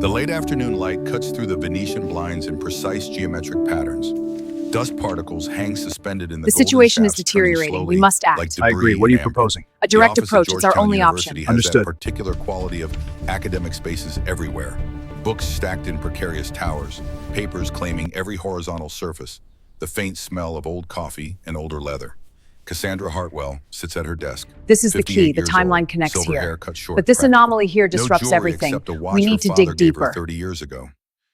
The late afternoon light cuts through the Venetian blinds in precise geometric patterns. Dust particles hang suspended in the The golden situation is shafts, turning deteriorating. We slowly must like act. debris I agree. What are in you amber. proposing? A The direct office at approach is our Georgetown only University option. has that Understood. particular quality of academic spaces everywhere. Books stacked in precarious towers, papers claiming every horizontal surface, the faint smell of old coffee and older leather. Cassandra Hartwell sits at her desk. This is the key. 58 The years timeline old, connects silver here. hair cut short, But this practical. anomaly here No disrupts jewelry everything. except a watch We her need to father dig gave her deeper. 30 years ago.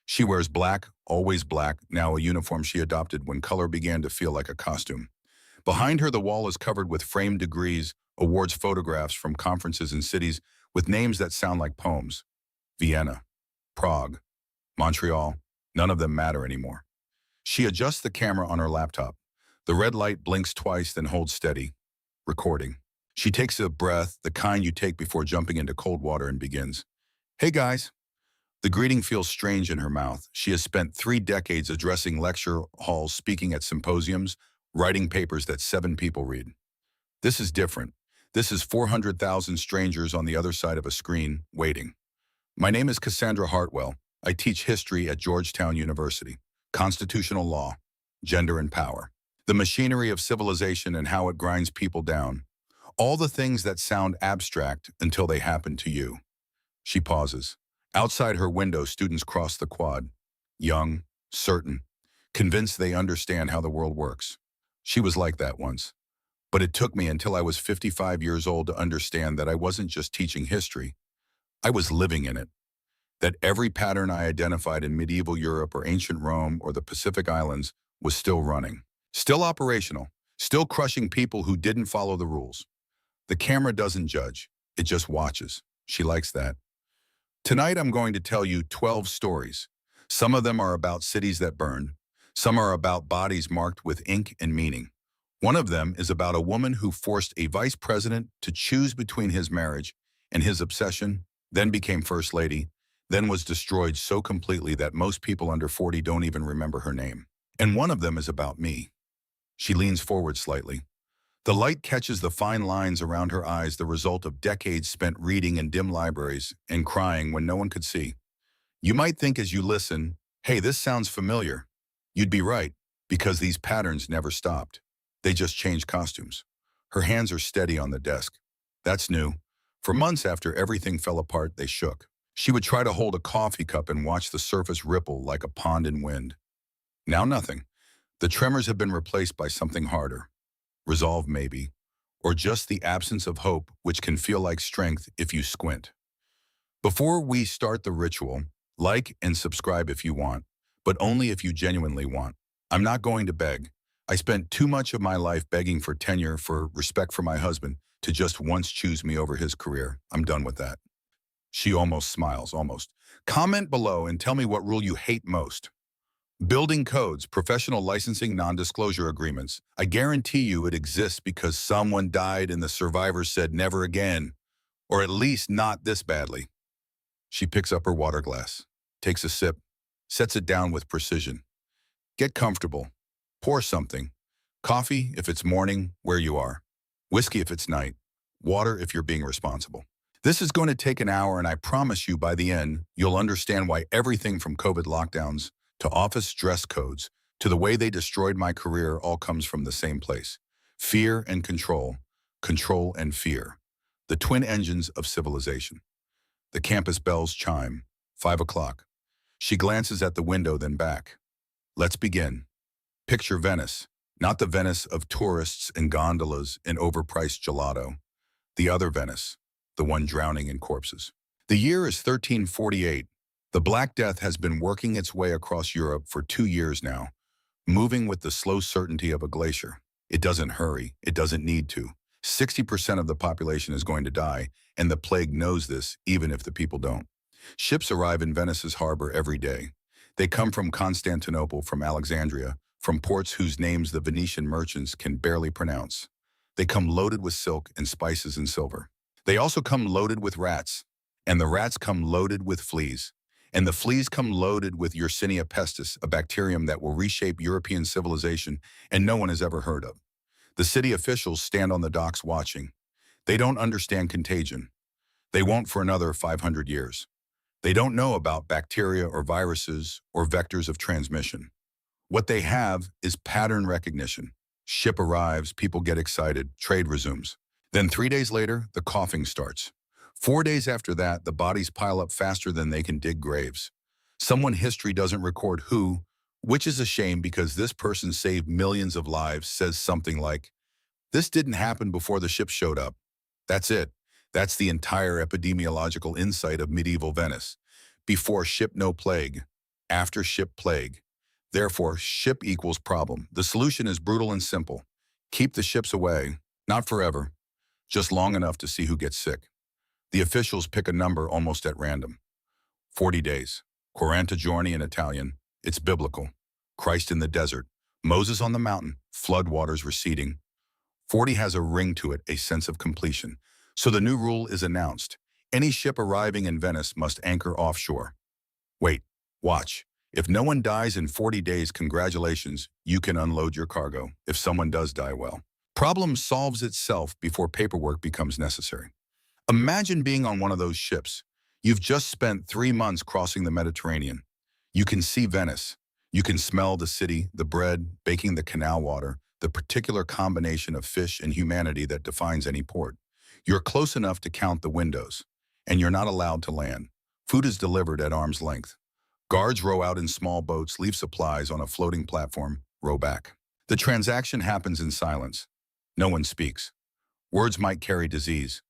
She wears black, always black, now a uniform she adopted when color began to feel like a costume. Behind her, the wall is covered with framed degrees, awards photographs from conferences in cities with names that sound like poems. Vienna, Prague, Montreal, none of them matter anymore. She adjusts the camera on her laptop. The red light blinks twice, then holds steady. Recording. She takes a breath, the kind you take before jumping into cold water, and begins. Hey guys. The greeting feels strange in her mouth. She has spent 3 decades addressing lecture halls, speaking at symposiums, writing papers that 7 people read. This is different. This is 400,000 strangers on the other side of a screen, waiting. My name is Cassandra Hartwell. I teach history at Georgetown University. Constitutional law, gender and power. The machinery of civilization and how it grinds people down. All the things that sound abstract until they happen to you. She pauses. Outside her window, students cross the quad. Young, certain, convinced they understand how the world works. She was like that once. But it took me until I was 55 years old to understand that I wasn't just teaching history. I was living in it. That every pattern I identified in medieval Europe or ancient Rome or the Pacific Islands was still running. Still operational. Still crushing people who didn't follow the rules. The camera doesn't judge. It just watches. She likes that. Tonight, I'm going to tell you 12 stories. Some of them are about cities that burned. Some are about bodies marked with ink and meaning. One of them is about a woman who forced a vice president to choose between his marriage and his obsession, then became first lady, then was destroyed so completely that most people under 40 don't even remember her name. And one of them is about me. She leans forward slightly. The light catches the fine lines around her eyes, the result of decades spent reading in dim libraries and crying when no one could see. You might think as you listen, hey, this sounds familiar. You'd be right, because these patterns never stopped. They just changed costumes. Her hands are steady on the desk. That's new. For months after everything fell apart, they shook. She would try to hold a coffee cup and watch the surface ripple like a pond in wind. Now nothing. The tremors have been replaced by something harder. Resolve maybe, or just the absence of hope, which can feel like strength if you squint. Before we start the ritual, like and subscribe if you want, but only if you genuinely want. I'm not going to beg. I spent too much of my life begging for tenure, for respect for my husband, to just once choose me over his career. I'm done with that. She almost smiles, almost. Comment below and tell me what rule you hate most. Building codes, professional licensing, non-disclosure agreements. I guarantee you it exists because someone died and the survivors said never again, or at least not this badly. She picks up her water glass, takes a sip, sets it down with precision. Get comfortable. Pour something. Coffee if it's morning, where you are. Whiskey if it's night. Water if you're being responsible. This is going to take an hour, and I promise you by the end, you'll understand why everything from COVID lockdowns to office dress codes, to the way they destroyed my career all comes from the same place. Fear and control, control and fear. The twin engines of civilization. The campus bells chime, 5 o'clock. She glances at the window, then back. Let's begin. Picture Venice, not the Venice of tourists and gondolas and overpriced gelato. The other Venice, the one drowning in corpses. The year is 1348. The Black Death has been working its way across Europe for 2 years now, moving with the slow certainty of a glacier. It doesn't hurry. It doesn't need to. 60% of the population is going to die, and the plague knows this, even if the people don't. Ships arrive in Venice's harbor every day. They come from Constantinople, from Alexandria, from ports whose names the Venetian merchants can barely pronounce. They come loaded with silk and spices and silver. They also come loaded with rats, and the rats come loaded with fleas. And the fleas come loaded with Yersinia pestis, a bacterium that will reshape European civilization and no one has ever heard of. The city officials stand on the docks watching. They don't understand contagion. They won't for another 500 years. They don't know about bacteria or viruses or vectors of transmission. What they have is pattern recognition. Ship arrives, people get excited, trade resumes. Then 3 days later, the coughing starts. 4 days after that, the bodies pile up faster than they can dig graves. Someone history doesn't record who, which is a shame because this person saved millions of lives, says something like, this didn't happen before the ship showed up. That's it. That's the entire epidemiological insight of medieval Venice. Before ship, no plague. After ship, plague. Therefore, ship equals problem. The solution is brutal and simple. Keep the ships away, not forever, just long enough to see who gets sick. The officials pick a number almost at random. 40 days. 40 giorni in Italian. It's biblical. Christ in the desert. Moses on the mountain. Floodwaters receding. 40 has a ring to it, a sense of completion. So the new rule is announced. Any ship arriving in Venice must anchor offshore. Wait, watch. If no one dies in 40 days, congratulations, you can unload your cargo. If someone does die, well. Problem solves itself before paperwork becomes necessary. Imagine being on one of those ships. You've just spent 3 months crossing the Mediterranean. You can see Venice. You can smell the city, the bread, baking the canal water, the particular combination of fish and humanity that defines any port. You're close enough to count the windows, and you're not allowed to land. Food is delivered at arm's length. Guards row out in small boats, leave supplies on a floating platform, row back. The transaction happens in silence. No one speaks. Words might carry disease.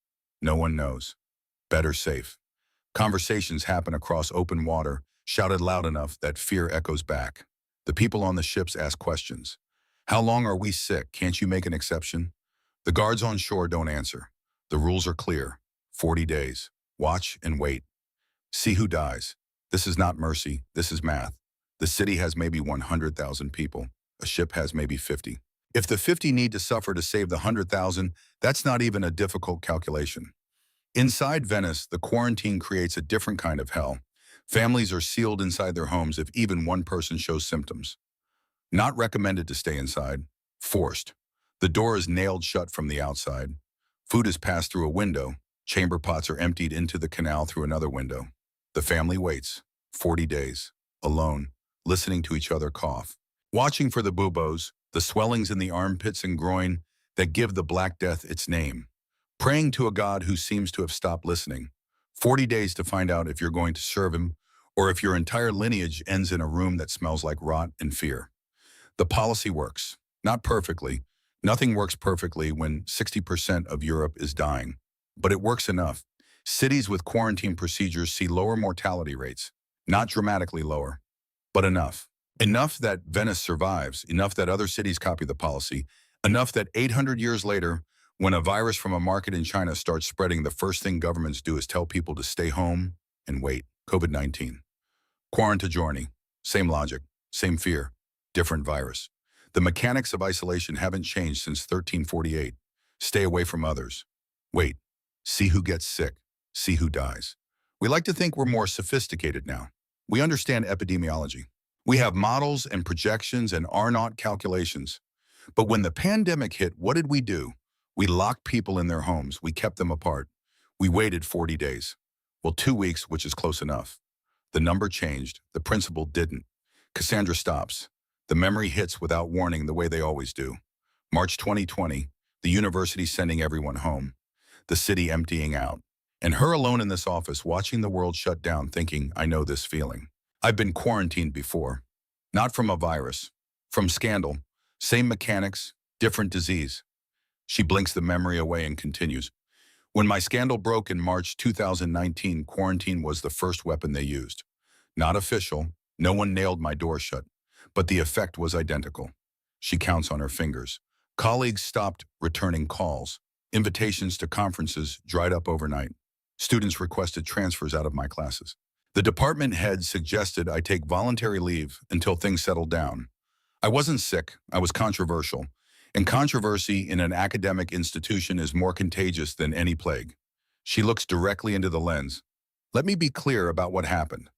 No one knows. Better safe. Conversations happen across open water, shouted loud enough that fear echoes back. The people on the ships ask questions. How long are we sick? Can't you make an exception? The guards on shore don't answer. The rules are clear. 40 days. Watch and wait. See who dies. This is not mercy. This is math. The city has maybe 100,000 people. A ship has maybe 50. If the 50 need to suffer to save the 100,000, that's not even a difficult calculation. Inside Venice, the quarantine creates a different kind of hell. Families are sealed inside their homes if even one person shows symptoms. Not recommended to stay inside. Forced. The door is nailed shut from the outside. Food is passed through a window. Chamber pots are emptied into the canal through another window. The family waits. 40 days. Alone. Listening to each other cough. Watching for the buboes, the swellings in the armpits and groin that give the Black Death its name. Praying to a God who seems to have stopped listening. 40 days to find out if you're going to serve him or if your entire lineage ends in a room that smells like rot and fear. The policy works. Not perfectly. Nothing works perfectly when 60% of Europe is dying. But it works enough. Cities with quarantine procedures see lower mortality rates. Not dramatically lower, but enough. Enough that Venice survives, enough that other cities copy the policy, enough that 800 years later, when a virus from a market in China starts spreading, the first thing governments do is tell people to stay home and wait. COVID-19. 40 giorni. Same logic, same fear, different virus. The mechanics of isolation haven't changed since 1348. Stay away from others. Wait. See who gets sick. See who dies. We like to think we're more sophisticated now. We understand epidemiology. We have models and projections and R-naught calculations. But when the pandemic hit, what did we do? We locked people in their homes. We kept them apart. We waited 40 days. Well, 2 weeks, which is close enough. The number changed. The principle didn't. Cassandra stops. The memory hits without warning the way they always do. March 2020, the university sending everyone home. The city emptying out. And her alone in this office watching the world shut down thinking, I know this feeling. I've been quarantined before. Not from a virus. From scandal. Same mechanics, different disease. She blinks the memory away and continues. When my scandal broke in March 2019, quarantine was the first weapon they used. Not official. No one nailed my door shut. But the effect was identical. She counts on her fingers. Colleagues stopped returning calls. Invitations to conferences dried up overnight. Students requested transfers out of my classes. The department head suggested I take voluntary leave until things settled down. I wasn't sick, I was controversial. And controversy in an academic institution is more contagious than any plague. She looks directly into the lens. Let me be clear about what happened.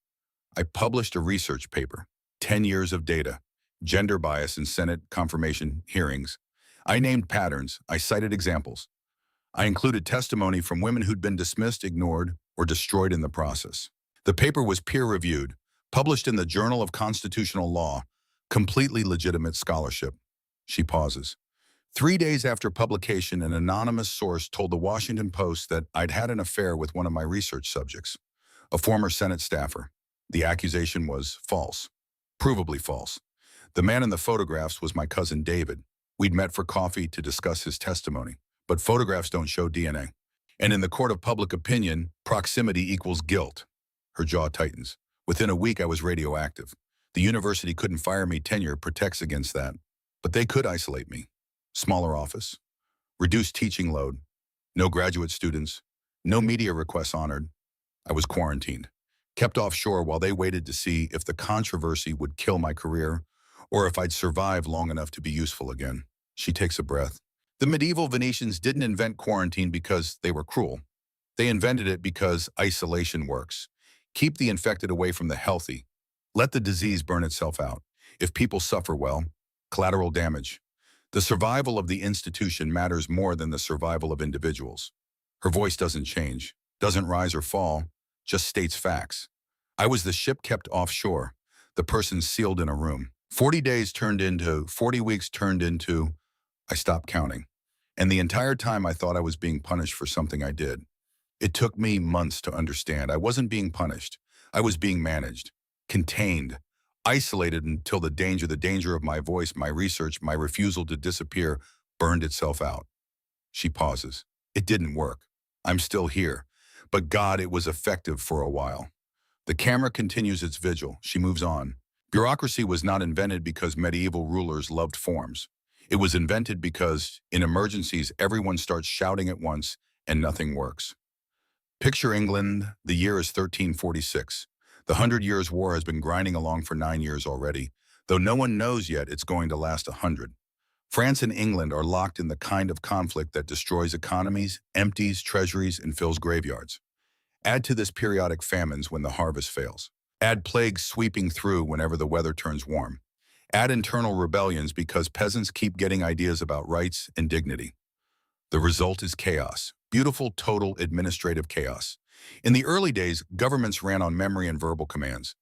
I published a research paper, 10 years of data, gender bias in Senate confirmation hearings. I named patterns, I cited examples. I included testimony from women who'd been dismissed, ignored, or destroyed in the process. The paper was peer-reviewed, published in the Journal of Constitutional Law, completely legitimate scholarship. She pauses. 3 days after publication, an anonymous source told the Washington Post that I'd had an affair with one of my research subjects, a former Senate staffer. The accusation was false, provably false. The man in the photographs was my cousin David. We'd met for coffee to discuss his testimony, but photographs don't show DNA. And in the court of public opinion, proximity equals guilt. Her jaw tightens. Within a week, I was radioactive. The university couldn't fire me. Tenure protects against that. But they could isolate me. Smaller office, reduced teaching load, no graduate students, no media requests honored. I was quarantined, kept offshore while they waited to see if the controversy would kill my career or if I'd survive long enough to be useful again. She takes a breath. The medieval Venetians didn't invent quarantine because they were cruel. They invented it because isolation works. Keep the infected away from the healthy. Let the disease burn itself out. If people suffer, well, collateral damage. The survival of the institution matters more than the survival of individuals. Her voice doesn't change, doesn't rise or fall, just states facts. I was the ship kept offshore, the person sealed in a room. 40 days turned into, 40 weeks turned into, I stopped counting. And the entire time I thought I was being punished for something I did. It took me months to understand. I wasn't being punished. I was being managed, contained, isolated until the danger of my voice, my research, my refusal to disappear burned itself out. She pauses. It didn't work. I'm still here. But God, it was effective for a while. The camera continues its vigil. She moves on. Bureaucracy was not invented because medieval rulers loved forms. It was invented because, in emergencies, everyone starts shouting at once and nothing works. Picture England, the year is 1346. The 100 Years' War has been grinding along for 9 years already, though no one knows yet it's going to last 100. France and England are locked in the kind of conflict that destroys economies, empties treasuries, and fills graveyards. Add to this periodic famines when the harvest fails. Add plagues sweeping through whenever the weather turns warm. Add internal rebellions because peasants keep getting ideas about rights and dignity. The result is chaos. Beautiful, total administrative chaos. In the early days, governments ran on memory and verbal commands.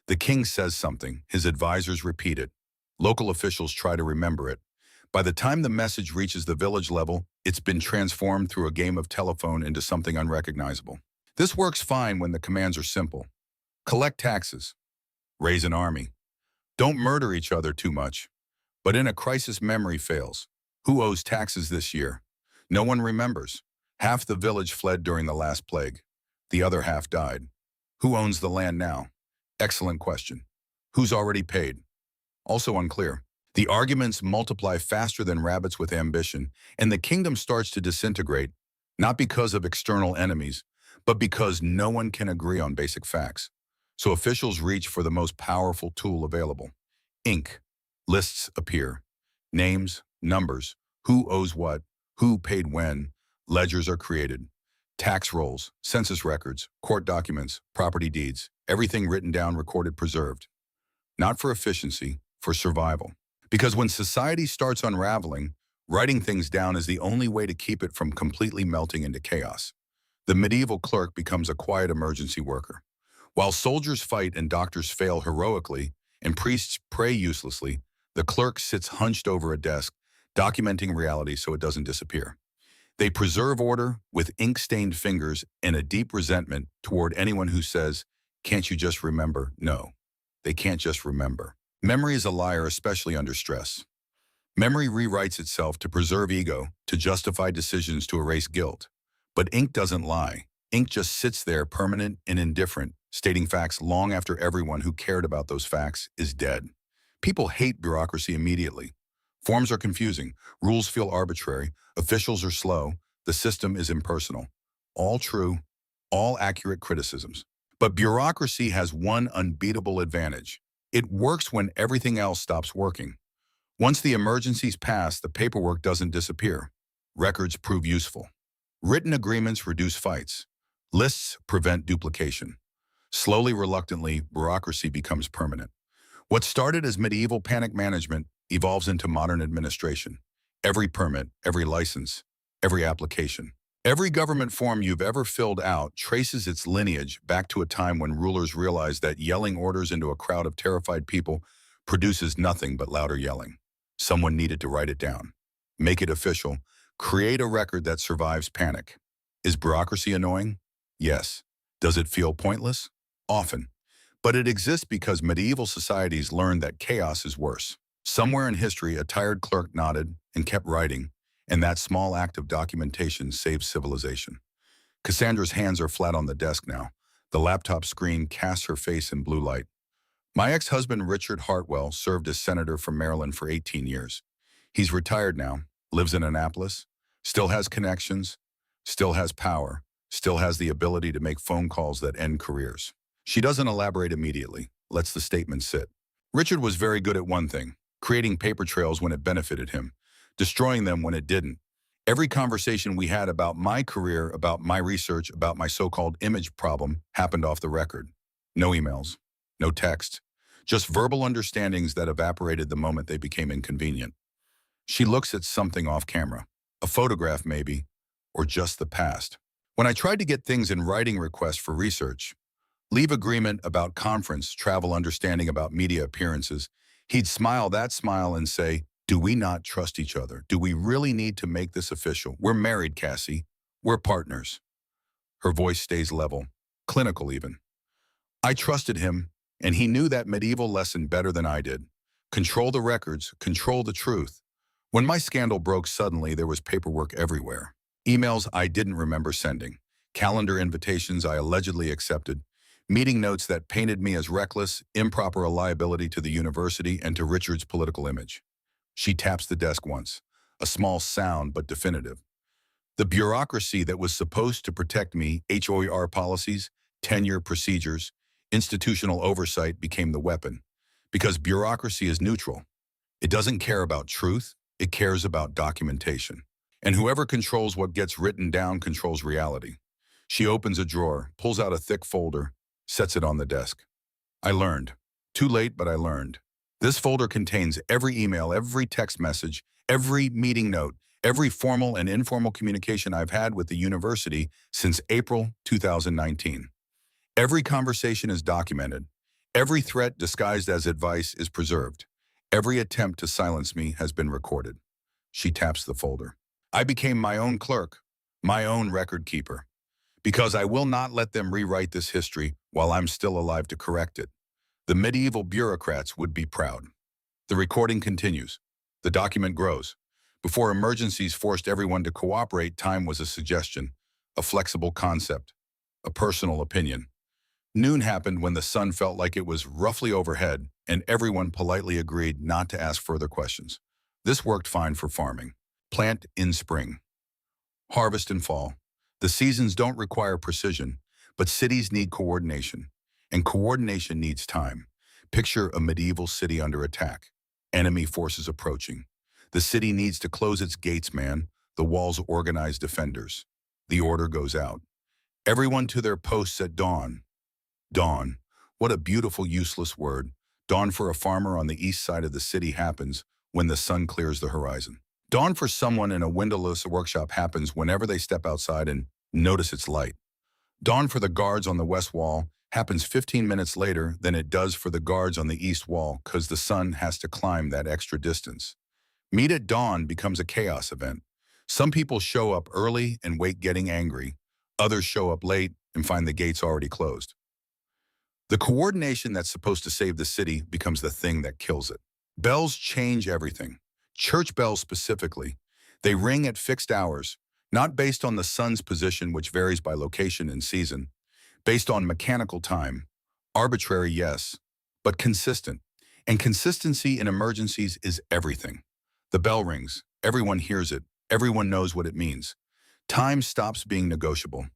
The king says something, his advisors repeat it. Local officials try to remember it. By the time the message reaches the village level, it's been transformed through a game of telephone into something unrecognizable. This works fine when the commands are simple. Collect taxes. Raise an army. Don't murder each other too much. But in a crisis, memory fails. Who owes taxes this year? No one remembers. Half the village fled during the last plague. The other half died. Who owns the land now? Excellent question. Who's already paid? Also unclear. The arguments multiply faster than rabbits with ambition, and the kingdom starts to disintegrate, not because of external enemies, but because no one can agree on basic facts. So officials reach for the most powerful tool available. Ink. Lists appear. Names, numbers, who owes what, who paid when. Ledgers are created. Tax rolls, census records, court documents, property deeds, everything written down, recorded, preserved. Not for efficiency, for survival. Because when society starts unraveling, writing things down is the only way to keep it from completely melting into chaos. The medieval clerk becomes a quiet emergency worker. While soldiers fight and doctors fail heroically and priests pray uselessly, the clerk sits hunched over a desk, documenting reality so it doesn't disappear. They preserve order with ink-stained fingers and a deep resentment toward anyone who says, "Can't you just remember?" No, they can't just remember. Memory is a liar, especially under stress. Memory rewrites itself to preserve ego, to justify decisions, to erase guilt. But ink doesn't lie. Ink just sits there, permanent and indifferent, stating facts long after everyone who cared about those facts is dead. People hate bureaucracy immediately. Forms are confusing, rules feel arbitrary, officials are slow, the system is impersonal. All true, all accurate criticisms. But bureaucracy has one unbeatable advantage. It works when everything else stops working. Once the emergencies pass, the paperwork doesn't disappear. Records prove useful. Written agreements reduce fights. Lists prevent duplication. Slowly, reluctantly, bureaucracy becomes permanent. What started as medieval panic management evolves into modern administration. Every permit, every license, every application. Every government form you've ever filled out traces its lineage back to a time when rulers realized that yelling orders into a crowd of terrified people produces nothing but louder yelling. Someone needed to write it down, make it official, create a record that survives panic. Is bureaucracy annoying? Yes. Does it feel pointless? Often. But it exists because medieval societies learned that chaos is worse. Somewhere in history, a tired clerk nodded and kept writing, and that small act of documentation saved civilization. Cassandra's hands are flat on the desk now. The laptop screen casts her face in blue light. My ex-husband Richard Hartwell served as senator from Maryland for 18 years. He's retired now, lives in Annapolis, still has connections, still has power, still has the ability to make phone calls that end careers. She doesn't elaborate immediately, lets the statement sit. Richard was very good at one thing, creating paper trails when it benefited him, destroying them when it didn't. Every conversation we had about my career, about my research, about my so-called image problem happened off the record. No emails, no text, just verbal understandings that evaporated the moment they became inconvenient. She looks at something off camera, a photograph maybe, or just the past. When I tried to get things in writing requests for research, leave agreement about conference, travel understanding about media appearances, he'd smile that smile and say, "Do we not trust each other? Do we really need to make this official? We're married, Cassie. We're partners." Her voice stays level, clinical even. I trusted him, and he knew that medieval lesson better than I did. Control the records, control the truth. When my scandal broke suddenly, there was paperwork everywhere. Emails I didn't remember sending, calendar invitations I allegedly accepted, meeting notes that painted me as reckless, improper a liability to the university and to Richard's political image. She taps the desk once, a small sound but definitive. The bureaucracy that was supposed to protect me, HOR policies, tenure procedures, institutional oversight became the weapon. Because bureaucracy is neutral. It doesn't care about truth, it cares about documentation. And whoever controls what gets written down controls reality. She opens a drawer, pulls out a thick folder, sets it on the desk. I learned. Too late, but I learned. This folder contains every email, every text message, every meeting note, every formal and informal communication I've had with the university since April 2019. Every conversation is documented. Every threat disguised as advice is preserved. Every attempt to silence me has been recorded. She taps the folder. I became my own clerk, my own record keeper, because I will not let them rewrite this history while I'm still alive to correct it. The medieval bureaucrats would be proud. The recording continues. The document grows. Before emergencies forced everyone to cooperate, time was a suggestion, a flexible concept, a personal opinion. Noon happened when the sun felt like it was roughly overhead, and everyone politely agreed not to ask further questions. This worked fine for farming. Plant in spring. Harvest in fall. The seasons don't require precision, but cities need coordination, and coordination needs time. Picture a medieval city under attack. Enemy forces approaching. The city needs to close its gates, man. The walls organize defenders. The order goes out. Everyone to their posts at dawn. Dawn. What a beautiful, useless word. Dawn for a farmer on the east side of the city happens when the sun clears the horizon. Dawn for someone in a windowless workshop happens whenever they step outside and notice its light. Dawn for the guards on the west wall happens 15 minutes later than it does for the guards on the east wall because the sun has to climb that extra distance. Meet at dawn becomes a chaos event. Some people show up early and wait getting angry. Others show up late and find the gates already closed. The coordination that's supposed to save the city becomes the thing that kills it. Bells change everything. Church bells specifically. They ring at fixed hours, not based on the sun's position, which varies by location and season, based on mechanical time. Arbitrary, yes, but consistent. And consistency in emergencies is everything. The bell rings. Everyone hears it. Everyone knows what it means. Time stops being negotiable.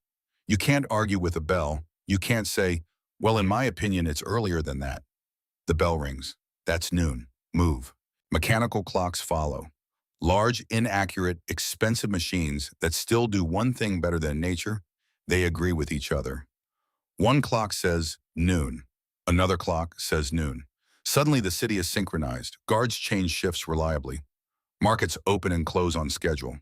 You can't argue with a bell. You can't say, well, in my opinion, it's earlier than that. The bell rings. That's noon. Move. Mechanical clocks follow. Large, inaccurate, expensive machines that still do one thing better than nature. They agree with each other. One clock says noon. Another clock says noon. Suddenly the city is synchronized. Guards change shifts reliably. Markets open and close on schedule.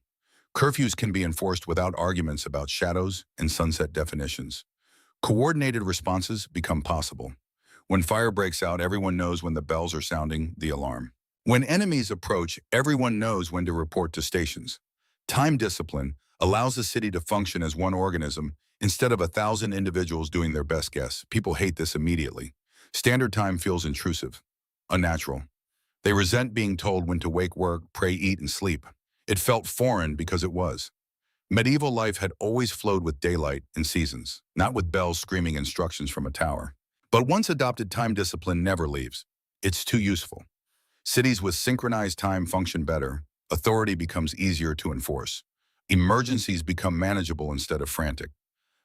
Curfews can be enforced without arguments about shadows and sunset definitions. Coordinated responses become possible. When fire breaks out, everyone knows when the bells are sounding the alarm. When enemies approach, everyone knows when to report to stations. Time discipline allows the city to function as one organism instead of 1,000 individuals doing their best guess. People hate this immediately. Standard time feels intrusive, unnatural. They resent being told when to wake, work, pray, eat, and sleep. It felt foreign because it was. Medieval life had always flowed with daylight and seasons, not with bells screaming instructions from a tower. But once adopted, time discipline never leaves. It's too useful. Cities with synchronized time function better. Authority becomes easier to enforce. Emergencies become manageable instead of frantic.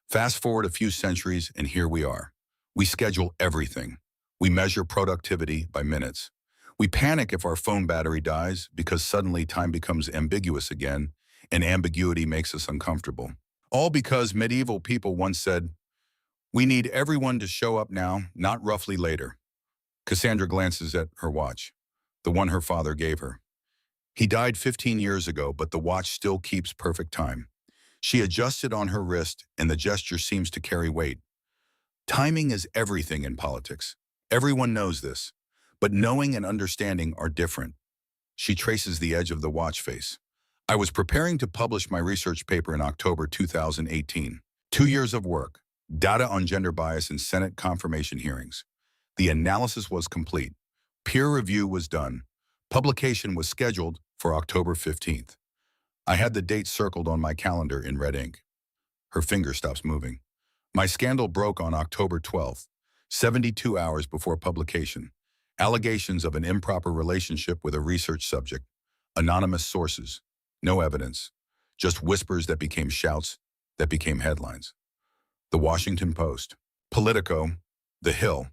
Fast forward a few centuries, and here we are. We schedule everything. We measure productivity by minutes. We panic if our phone battery dies because suddenly time becomes ambiguous again, and ambiguity makes us uncomfortable. All because medieval people once said, "We need everyone to show up now, not roughly later." Cassandra glances at her watch, the one her father gave her. He died 15 years ago, but the watch still keeps perfect time. She adjusts it on her wrist, and the gesture seems to carry weight. Timing is everything in politics. Everyone knows this, but knowing and understanding are different. She traces the edge of the watch face. I was preparing to publish my research paper in October 2018. 2 years of work, data on gender bias in Senate confirmation hearings. The analysis was complete. Peer review was done. Publication was scheduled for October 15th. I had the date circled on my calendar in red ink. Her finger stops moving. My scandal broke on October 12th, 72 hours before publication. Allegations of an improper relationship with a research subject. Anonymous sources. No evidence. Just whispers that became shouts, that became headlines. The Washington Post, Politico, The Hill,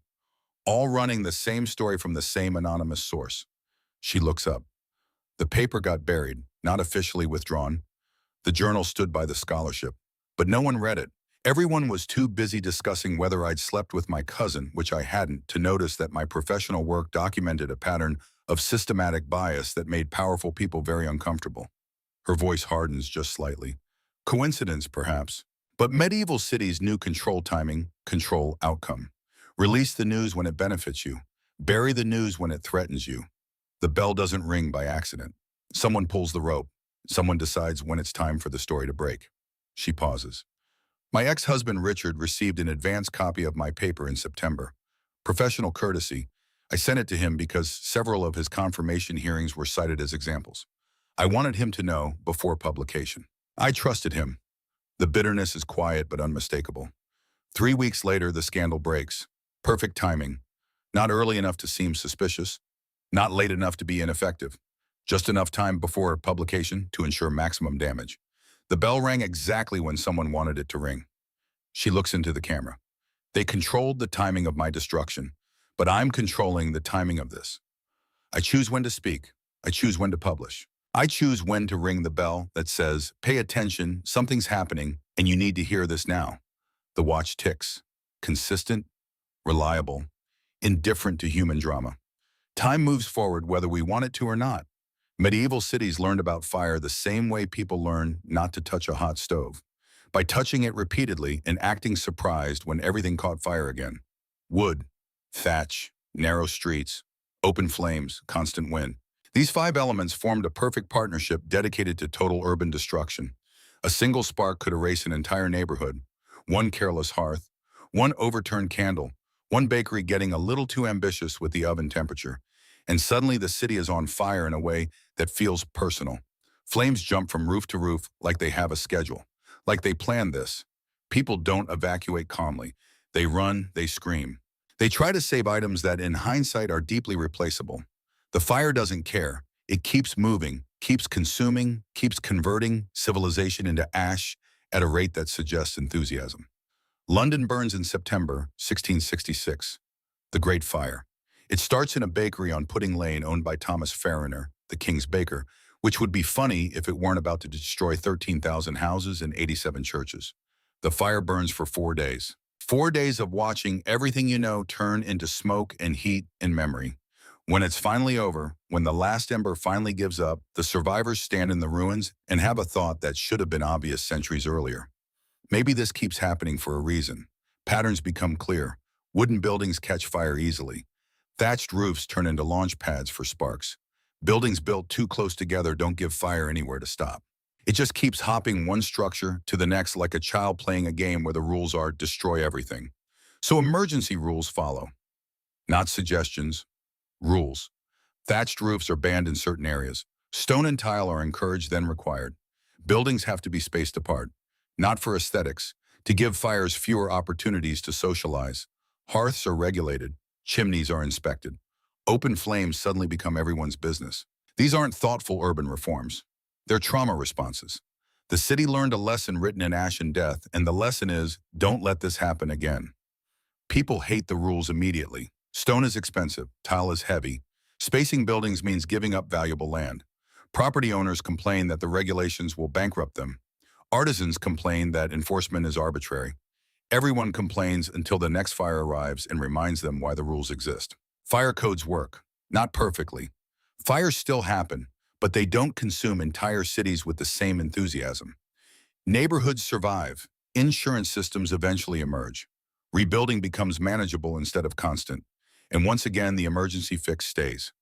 all running the same story from the same anonymous source. She looks up. The paper got buried, not officially withdrawn. The journal stood by the scholarship, but no one read it. Everyone was too busy discussing whether I'd slept with my cousin, which I hadn't, to notice that my professional work documented a pattern of systematic bias that made powerful people very uncomfortable. Her voice hardens just slightly. Coincidence, perhaps. But medieval cities knew control timing, control outcome. Release the news when it benefits you. Bury the news when it threatens you. The bell doesn't ring by accident. Someone pulls the rope. Someone decides when it's time for the story to break. She pauses. My ex-husband Richard received an advance copy of my paper in September. Professional courtesy, I sent it to him because several of his confirmation hearings were cited as examples. I wanted him to know before publication. I trusted him. The bitterness is quiet but unmistakable. 3 weeks later, the scandal breaks. Perfect timing. Not early enough to seem suspicious. Not late enough to be ineffective. Just enough time before publication to ensure maximum damage. The bell rang exactly when someone wanted it to ring. She looks into the camera. They controlled the timing of my destruction, but I'm controlling the timing of this. I choose when to speak. I choose when to publish. I choose when to ring the bell that says, "Pay attention, something's happening, and you need to hear this now." The watch ticks. Consistent, reliable, indifferent to human drama. Time moves forward whether we want it to or not. Medieval cities learned about fire the same way people learn not to touch a hot stove, by touching it repeatedly and acting surprised when everything caught fire again. Wood, thatch, narrow streets, open flames, constant wind. These 5 elements formed a perfect partnership dedicated to total urban destruction. A single spark could erase an entire neighborhood. One careless hearth, one overturned candle, one bakery getting a little too ambitious with the oven temperature. And suddenly the city is on fire in a way that feels personal. Flames jump from roof to roof like they have a schedule, like they planned this. People don't evacuate calmly. They run, they scream. They try to save items that in hindsight are deeply replaceable. The fire doesn't care. It keeps moving, keeps consuming, keeps converting civilization into ash at a rate that suggests enthusiasm. London burns in September 1666. The Great Fire. It starts in a bakery on Pudding Lane owned by Thomas Fariner, the king's baker, which would be funny if it weren't about to destroy 13,000 houses and 87 churches. The fire burns for 4 days. 4 days of watching everything you know turn into smoke and heat and memory. When it's finally over, when the last ember finally gives up, the survivors stand in the ruins and have a thought that should have been obvious centuries earlier. Maybe this keeps happening for a reason. Patterns become clear. Wooden buildings catch fire easily. Thatched roofs turn into launch pads for sparks. Buildings built too close together don't give fire anywhere to stop. It just keeps hopping one structure to the next like a child playing a game where the rules are destroy everything. So emergency rules follow. Not suggestions, rules. Thatched roofs are banned in certain areas. Stone and tile are encouraged then required. Buildings have to be spaced apart. Not for aesthetics, to give fires fewer opportunities to socialize. Hearths are regulated. Chimneys are inspected. Open flames suddenly become everyone's business. These aren't thoughtful urban reforms. They're trauma responses. The city learned a lesson written in ash and death, and the lesson is, don't let this happen again. People hate the rules immediately. Stone is expensive, tile is heavy. Spacing buildings means giving up valuable land. Property owners complain that the regulations will bankrupt them. Artisans complain that enforcement is arbitrary. Everyone complains until the next fire arrives and reminds them why the rules exist. Fire codes work, not perfectly. Fires still happen, but they don't consume entire cities with the same enthusiasm. Neighborhoods survive. Insurance systems eventually emerge. Rebuilding becomes manageable instead of constant. And once again, the emergency fix stays.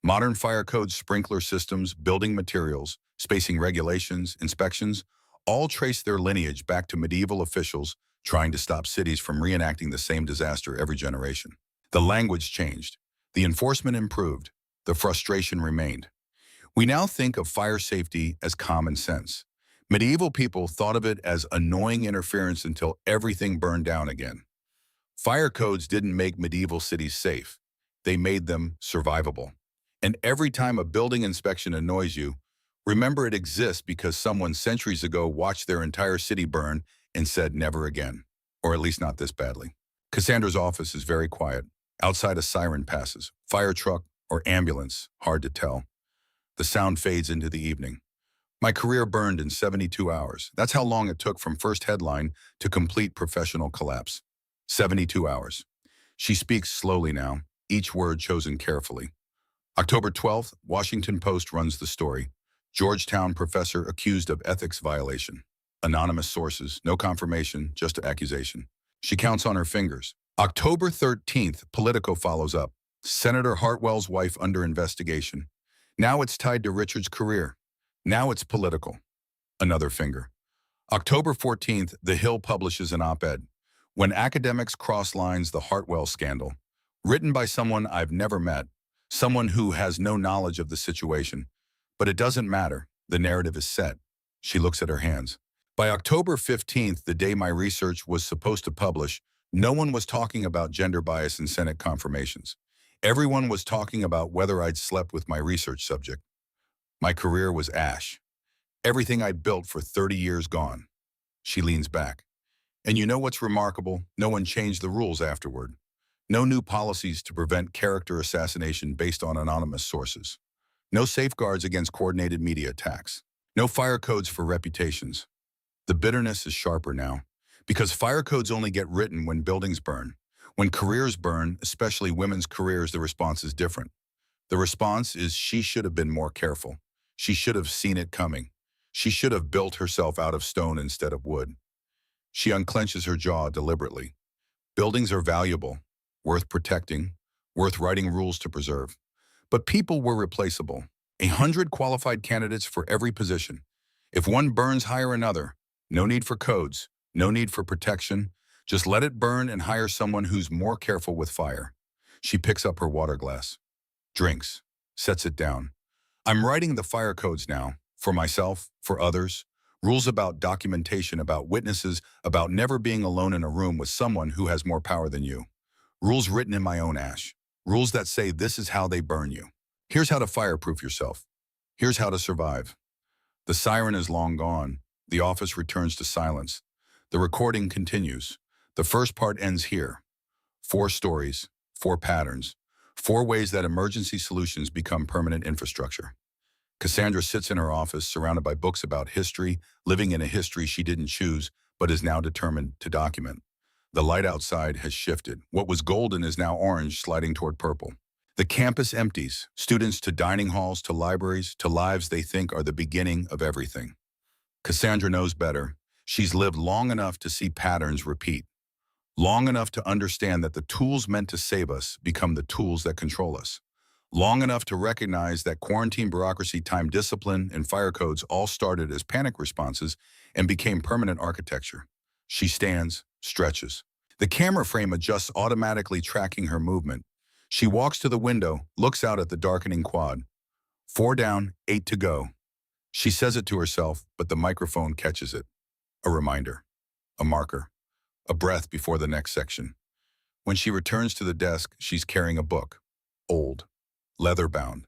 Modern fire codes, sprinkler systems, building materials, spacing regulations, inspections, all trace their lineage back to medieval officials trying to stop cities from reenacting the same disaster every generation. The language changed. The enforcement improved. The frustration remained. We now think of fire safety as common sense. Medieval people thought of it as annoying interference until everything burned down again. Fire codes didn't make medieval cities safe. They made them survivable. And every time a building inspection annoys you, remember it exists because someone centuries ago watched their entire city burn and said never again, or at least not this badly. Cassandra's office is very quiet. Outside a siren passes, fire truck or ambulance, hard to tell. The sound fades into the evening. My career burned in 72 hours. That's how long it took from first headline to complete professional collapse. 72 hours. She speaks slowly now, each word chosen carefully. October 12th, Washington Post runs the story. Georgetown professor accused of ethics violation. Anonymous sources, no confirmation, just accusation. She counts on her fingers. October 13th, Politico follows up. Senator Hartwell's wife under investigation. Now it's tied to Richard's career. Now it's political. Another finger. October 14th, The Hill publishes an op-ed. When academics cross lines, the Hartwell scandal. Written by someone I've never met, someone who has no knowledge of the situation. But it doesn't matter. The narrative is set. She looks at her hands. By October 15th, the day my research was supposed to publish, no one was talking about gender bias in Senate confirmations. Everyone was talking about whether I'd slept with my research subject. My career was ash. Everything I'd built for 30 years gone. She leans back. And you know what's remarkable? No one changed the rules afterward. No new policies to prevent character assassination based on anonymous sources. No safeguards against coordinated media attacks. No fire codes for reputations. The bitterness is sharper now, because fire codes only get written when buildings burn. When careers burn, especially women's careers, the response is different. The response is she should have been more careful. She should have seen it coming. She should have built herself out of stone instead of wood. She unclenches her jaw deliberately. Buildings are valuable, worth protecting, worth writing rules to preserve. But people were replaceable. 100 qualified candidates for every position. If one burns, hire another. No need for codes, no need for protection. Just let it burn and hire someone who's more careful with fire. She picks up her water glass, drinks, sets it down. I'm writing the fire codes now, for myself, for others. Rules about documentation, about witnesses, about never being alone in a room with someone who has more power than you. Rules written in my own ash. Rules that say this is how they burn you. Here's how to fireproof yourself. Here's how to survive. The siren is long gone. The office returns to silence. The recording continues. The first part ends here. 4 stories, 4 patterns, 4 ways that emergency solutions become permanent infrastructure. Cassandra sits in her office, surrounded by books about history, living in a history she didn't choose, but is now determined to document. The light outside has shifted. What was golden is now orange, sliding toward purple. The campus empties, students to dining halls, to libraries, to lives they think are the beginning of everything. Cassandra knows better. She's lived long enough to see patterns repeat, long enough to understand that the tools meant to save us become the tools that control us, long enough to recognize that quarantine bureaucracy, time discipline, and fire codes all started as panic responses and became permanent architecture. She stands, stretches. The camera frame adjusts automatically, tracking her movement. She walks to the window, looks out at the darkening quad. 4 down, 8 to go. She says it to herself, but the microphone catches it. A reminder, a marker, a breath before the next section. When she returns to the desk, she's carrying a book. Old, leather-bound,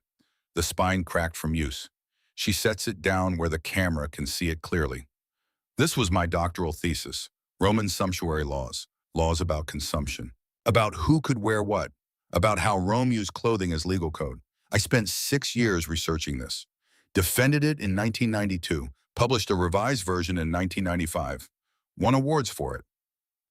the spine cracked from use. She sets it down where the camera can see it clearly. This was my doctoral thesis, Roman sumptuary laws, laws about consumption, about who could wear what, about how Rome used clothing as legal code. I spent 6 years researching this, defended it in 1992, published a revised version in 1995, won awards for it.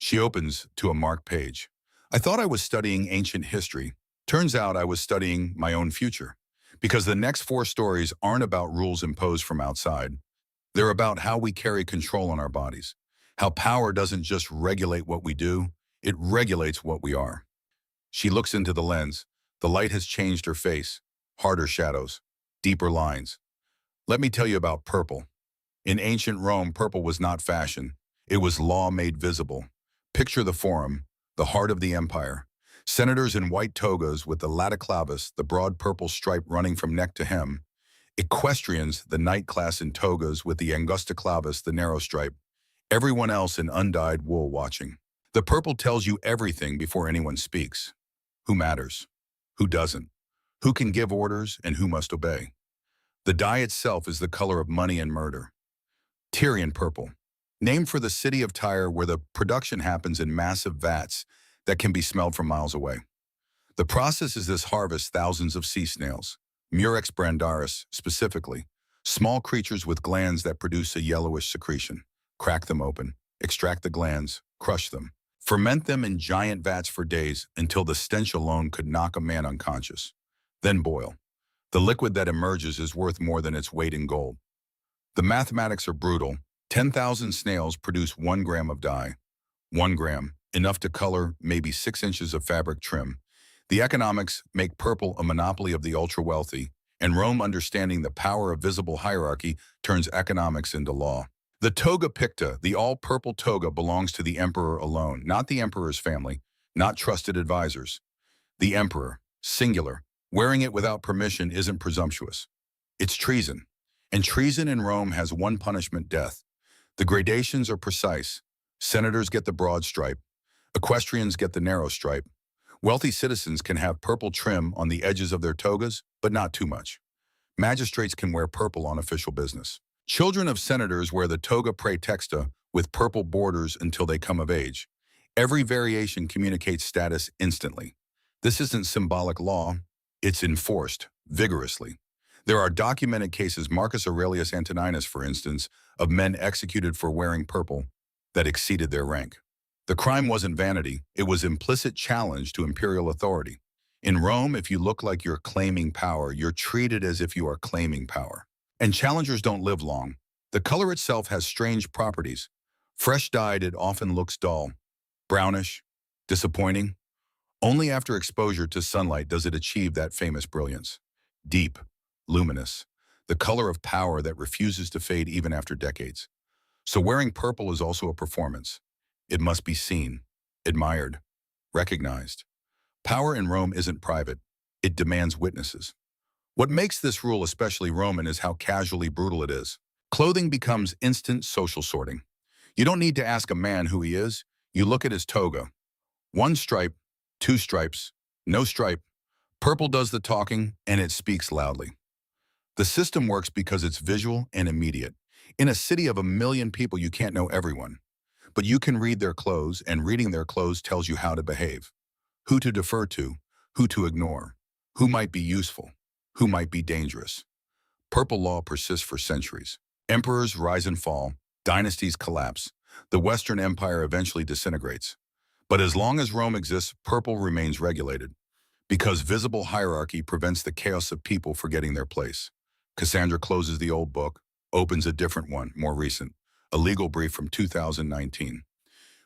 She opens to a marked page. I thought I was studying ancient history. Turns out I was studying my own future, because the next 4 stories aren't about rules imposed from outside. They're about how we carry control on our bodies, how power doesn't just regulate what we do, it regulates what we are. She looks into the lens. The light has changed her face, harder shadows, deeper lines. Let me tell you about purple. In ancient Rome, purple was not fashion. It was law made visible. Picture the Forum, the heart of the empire. Senators in white togas with the laticlavus, the broad purple stripe running from neck to hem. Equestrians, the knight class in togas with the angusticlavus, the narrow stripe. Everyone else in undyed wool watching. The purple tells you everything before anyone speaks. Who matters? Who doesn't? Who can give orders and who must obey? The dye itself is the color of money and murder. Tyrian purple, named for the city of Tyre where the production happens in massive vats that can be smelled from miles away. The process is this: harvest thousands of sea snails, Murex brandaris specifically, small creatures with glands that produce a yellowish secretion. Crack them open, extract the glands, crush them, ferment them in giant vats for days until the stench alone could knock a man unconscious. Then boil. The liquid that emerges is worth more than its weight in gold. The mathematics are brutal. 10,000 snails produce 1 gram of dye. 1 gram, enough to color maybe 6 inches of fabric trim. The economics make purple a monopoly of the ultra-wealthy, and Rome, understanding the power of visible hierarchy, turns economics into law. The toga picta, the all-purple toga, belongs to the emperor alone, not the emperor's family, not trusted advisors. The emperor, singular, wearing it without permission isn't presumptuous. It's treason. And treason in Rome has one punishment: death. The gradations are precise. Senators get the broad stripe. Equestrians get the narrow stripe. Wealthy citizens can have purple trim on the edges of their togas, but not too much. Magistrates can wear purple on official business. Children of senators wear the toga praetexta with purple borders until they come of age. Every variation communicates status instantly. This isn't symbolic law. It's enforced vigorously. There are documented cases, Marcus Aurelius Antoninus, for instance, of men executed for wearing purple that exceeded their rank. The crime wasn't vanity, it was implicit challenge to imperial authority. In Rome, if you look like you're claiming power, you're treated as if you are claiming power. And challengers don't live long. The color itself has strange properties. Fresh dyed, it often looks dull, brownish, disappointing. Only after exposure to sunlight does it achieve that famous brilliance. Deep, luminous, the color of power that refuses to fade even after decades. So wearing purple is also a performance. It must be seen, admired, recognized. Power in Rome isn't private. It demands witnesses. What makes this rule especially Roman is how casually brutal it is. Clothing becomes instant social sorting. You don't need to ask a man who he is. You look at his toga. 1 stripe, 2 stripes, no stripe. Purple does the talking, and it speaks loudly. The system works because it's visual and immediate. In a city of 1 million people, you can't know everyone. But you can read their clothes, and reading their clothes tells you how to behave. Who to defer to, who to ignore, who might be useful, who might be dangerous. Purple law persists for centuries. Emperors rise and fall, dynasties collapse. The Western Empire eventually disintegrates. But as long as Rome exists, purple remains regulated. Because visible hierarchy prevents the chaos of people forgetting their place. Cassandra closes the old book, opens a different one, more recent, a legal brief from 2019.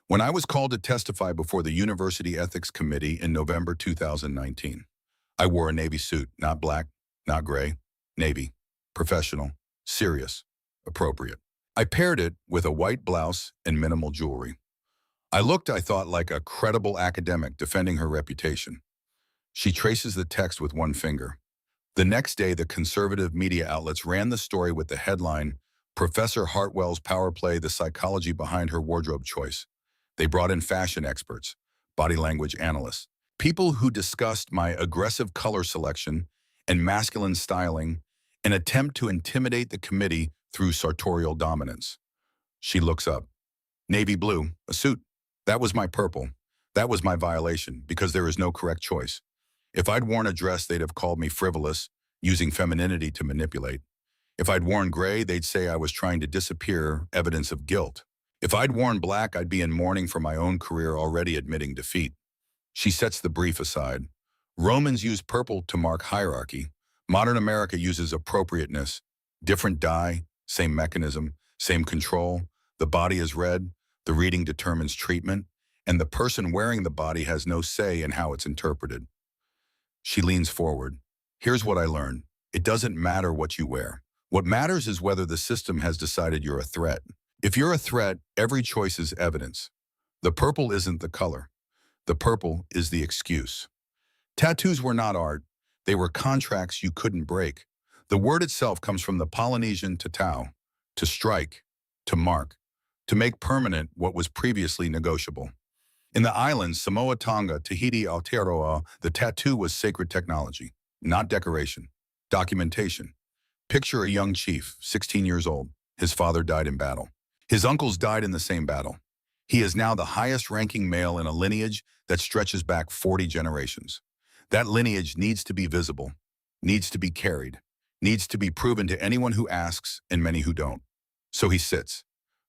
When I was called to testify before the University Ethics Committee in November 2019, I wore a navy suit, not black, not gray, navy, professional, serious, appropriate. I paired it with a white blouse and minimal jewelry. I looked, I thought, like a credible academic defending her reputation. She traces the text with one finger. The next day, the conservative media outlets ran the story with the headline, Professor Hartwell's Power Play, the Psychology Behind Her Wardrobe Choice. They brought in fashion experts, body language analysts, people who discussed my aggressive color selection and masculine styling, an attempt to intimidate the committee through sartorial dominance. She looks up. Navy blue, a suit. That was my purple. That was my violation, because there is no correct choice. If I'd worn a dress, they'd have called me frivolous, using femininity to manipulate. If I'd worn gray, they'd say I was trying to disappear, evidence of guilt. If I'd worn black, I'd be in mourning for my own career, already admitting defeat. She sets the brief aside. Romans used purple to mark hierarchy. Modern America uses appropriateness. Different dye, same mechanism, same control. The body is red, the reading determines treatment, and the person wearing the body has no say in how it's interpreted. She leans forward. Here's what I learned. It doesn't matter what you wear. What matters is whether the system has decided you're a threat. If you're a threat, every choice is evidence. The purple isn't the color. The purple is the excuse. Tattoos were not art. They were contracts you couldn't break. The word itself comes from the Polynesian tatau, to strike, to mark, to make permanent what was previously negotiable. In the islands, Samoa, Tonga, Tahiti, Aotearoa, the tattoo was sacred technology, not decoration. Documentation. Picture a young chief, 16 years old. His father died in battle. His uncles died in the same battle. He is now the highest-ranking male in a lineage that stretches back 40 generations. That lineage needs to be visible, needs to be carried, needs to be proven to anyone who asks and many who don't. So he sits.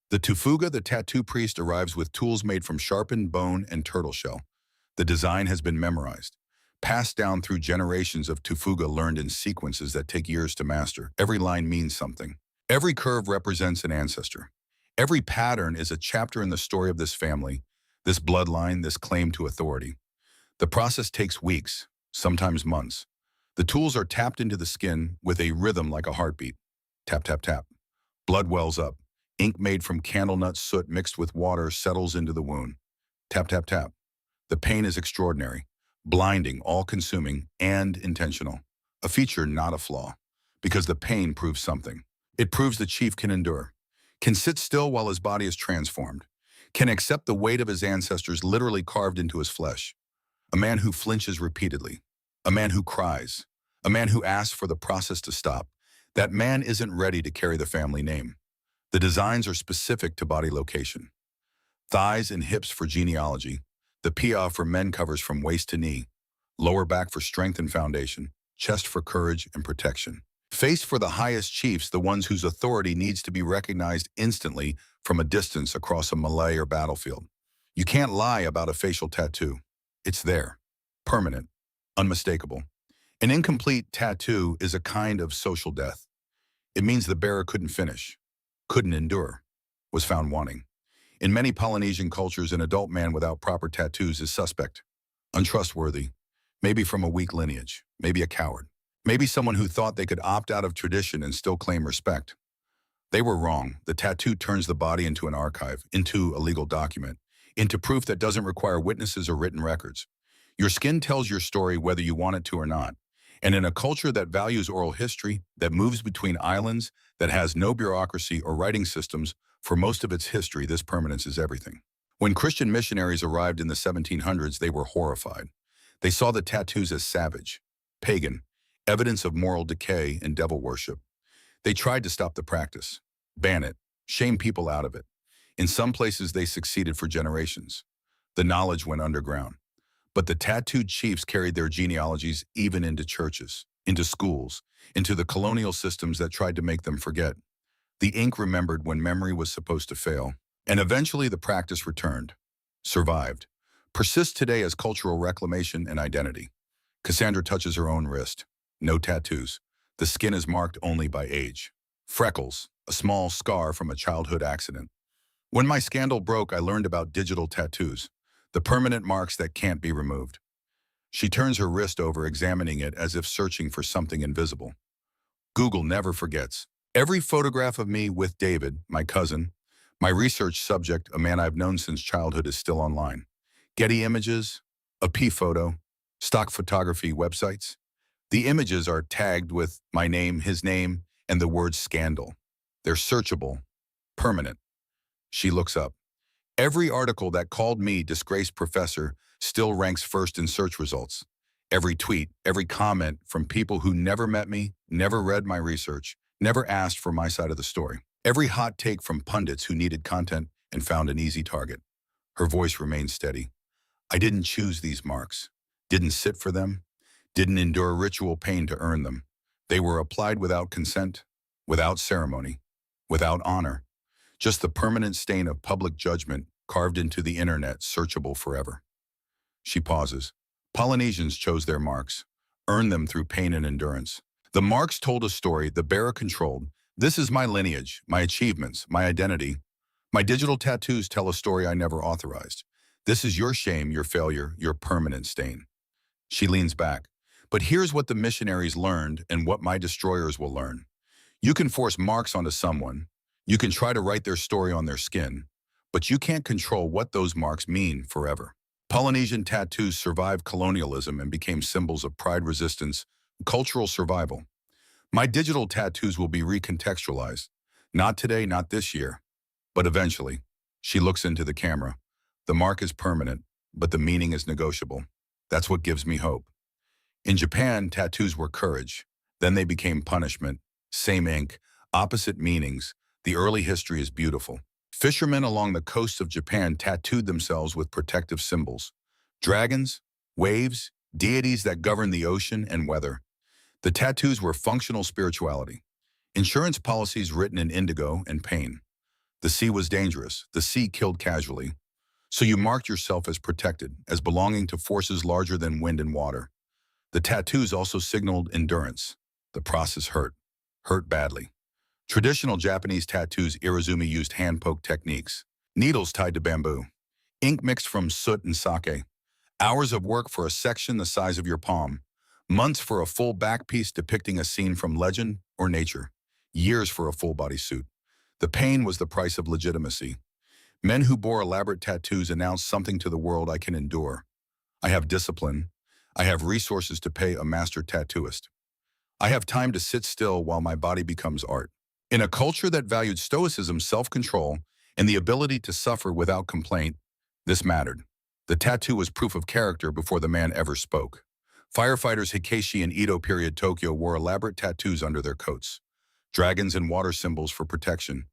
The Tufuga, the tattoo priest, arrives with tools made from sharpened bone and turtle shell. The design has been memorized, passed down through generations of Tufuga learned in sequences that take years to master. Every line means something. Every curve represents an ancestor. Every pattern is a chapter in the story of this family, this bloodline, this claim to authority. The process takes weeks, sometimes months. The tools are tapped into the skin with a rhythm like a heartbeat. Tap, tap, tap. Blood wells up. Ink made from candle nut soot mixed with water settles into the wound. Tap, tap, tap. The pain is extraordinary, blinding, all-consuming, and intentional. A feature, not a flaw, because the pain proves something. It proves the chief can endure, can sit still while his body is transformed, can accept the weight of his ancestors literally carved into his flesh. A man who flinches repeatedly, a man who cries, a man who asks for the process to stop. That man isn't ready to carry the family name. The designs are specific to body location. Thighs and hips for genealogy, the pia for men covers from waist to knee, lower back for strength and foundation, chest for courage and protection. Face for the highest chiefs, the ones whose authority needs to be recognized instantly from a distance across a melee or battlefield. You can't lie about a facial tattoo. It's there, permanent, unmistakable. An incomplete tattoo is a kind of social death. It means the bearer couldn't finish, couldn't endure, was found wanting. In many Polynesian cultures, an adult man without proper tattoos is suspect, untrustworthy, maybe from a weak lineage, maybe a coward, maybe someone who thought they could opt out of tradition and still claim respect. They were wrong. The tattoo turns the body into an archive, into a legal document, into proof that doesn't require witnesses or written records. Your skin tells your story whether you want it to or not. And in a culture that values oral history, that moves between islands, that has no bureaucracy or writing systems, for most of its history, this permanence is everything. When Christian missionaries arrived in the 1700s, they were horrified. They saw the tattoos as savage, pagan, evidence of moral decay and devil worship. They tried to stop the practice, ban it, shame people out of it. In some places, they succeeded for generations. The knowledge went underground. But the tattooed chiefs carried their genealogies even into churches, into schools, into the colonial systems that tried to make them forget. The ink remembered when memory was supposed to fail. And eventually the practice returned, survived, persists today as cultural reclamation and identity. Cassandra touches her own wrist. No tattoos. The skin is marked only by age. Freckles, a small scar from a childhood accident. When my scandal broke, I learned about digital tattoos, the permanent marks that can't be removed. She turns her wrist over, examining it as if searching for something invisible. Google never forgets. Every photograph of me with David, my cousin, my research subject, a man I've known since childhood, is still online. Getty Images, a P photo, stock photography websites. The images are tagged with my name, his name, and the word scandal. They're searchable, permanent. She looks up. Every article that called me disgraced professor still ranks first in search results. Every tweet, every comment from people who never met me, never read my research, never asked for my side of the story. Every hot take from pundits who needed content and found an easy target. Her voice remained steady. I didn't choose these marks, didn't sit for them, didn't endure ritual pain to earn them. They were applied without consent, without ceremony, without honor. Just the permanent stain of public judgment carved into the internet, searchable forever. She pauses. Polynesians chose their marks, earned them through pain and endurance. The marks told a story the bearer controlled. This is my lineage, my achievements, my identity. My digital tattoos tell a story I never authorized. This is your shame, your failure, your permanent stain. She leans back. But here's what the missionaries learned and what my destroyers will learn. You can force marks onto someone. You can try to write their story on their skin, but you can't control what those marks mean forever. Polynesian tattoos survived colonialism and became symbols of pride, resistance, and cultural survival. My digital tattoos will be recontextualized. Not today, not this year, but eventually. She looks into the camera. The mark is permanent, but the meaning is negotiable. That's what gives me hope. In Japan, tattoos were courage. Then they became punishment. Same ink, opposite meanings. The early history is beautiful. Fishermen along the coasts of Japan tattooed themselves with protective symbols. Dragons, waves, deities that govern the ocean and weather. The tattoos were functional spirituality. Insurance policies written in indigo and pain. The sea was dangerous. The sea killed casually. So you marked yourself as protected, as belonging to forces larger than wind and water. The tattoos also signaled endurance. The process hurt badly. Traditional Japanese tattoos, Irizumi used hand-poke techniques. Needles tied to bamboo. Ink mixed from soot and sake. Hours of work for a section the size of your palm. Months for a full back piece depicting a scene from legend or nature. Years for a full body suit. The pain was the price of legitimacy. Men who bore elaborate tattoos announced something to the world: I can endure. I have discipline. I have resources to pay a master tattooist. I have time to sit still while my body becomes art. In a culture that valued stoicism, self-control, and the ability to suffer without complaint, this mattered. The tattoo was proof of character before the man ever spoke. Firefighters Hikeishi in Edo period Tokyo wore elaborate tattoos under their coats. Dragons and water symbols for protection.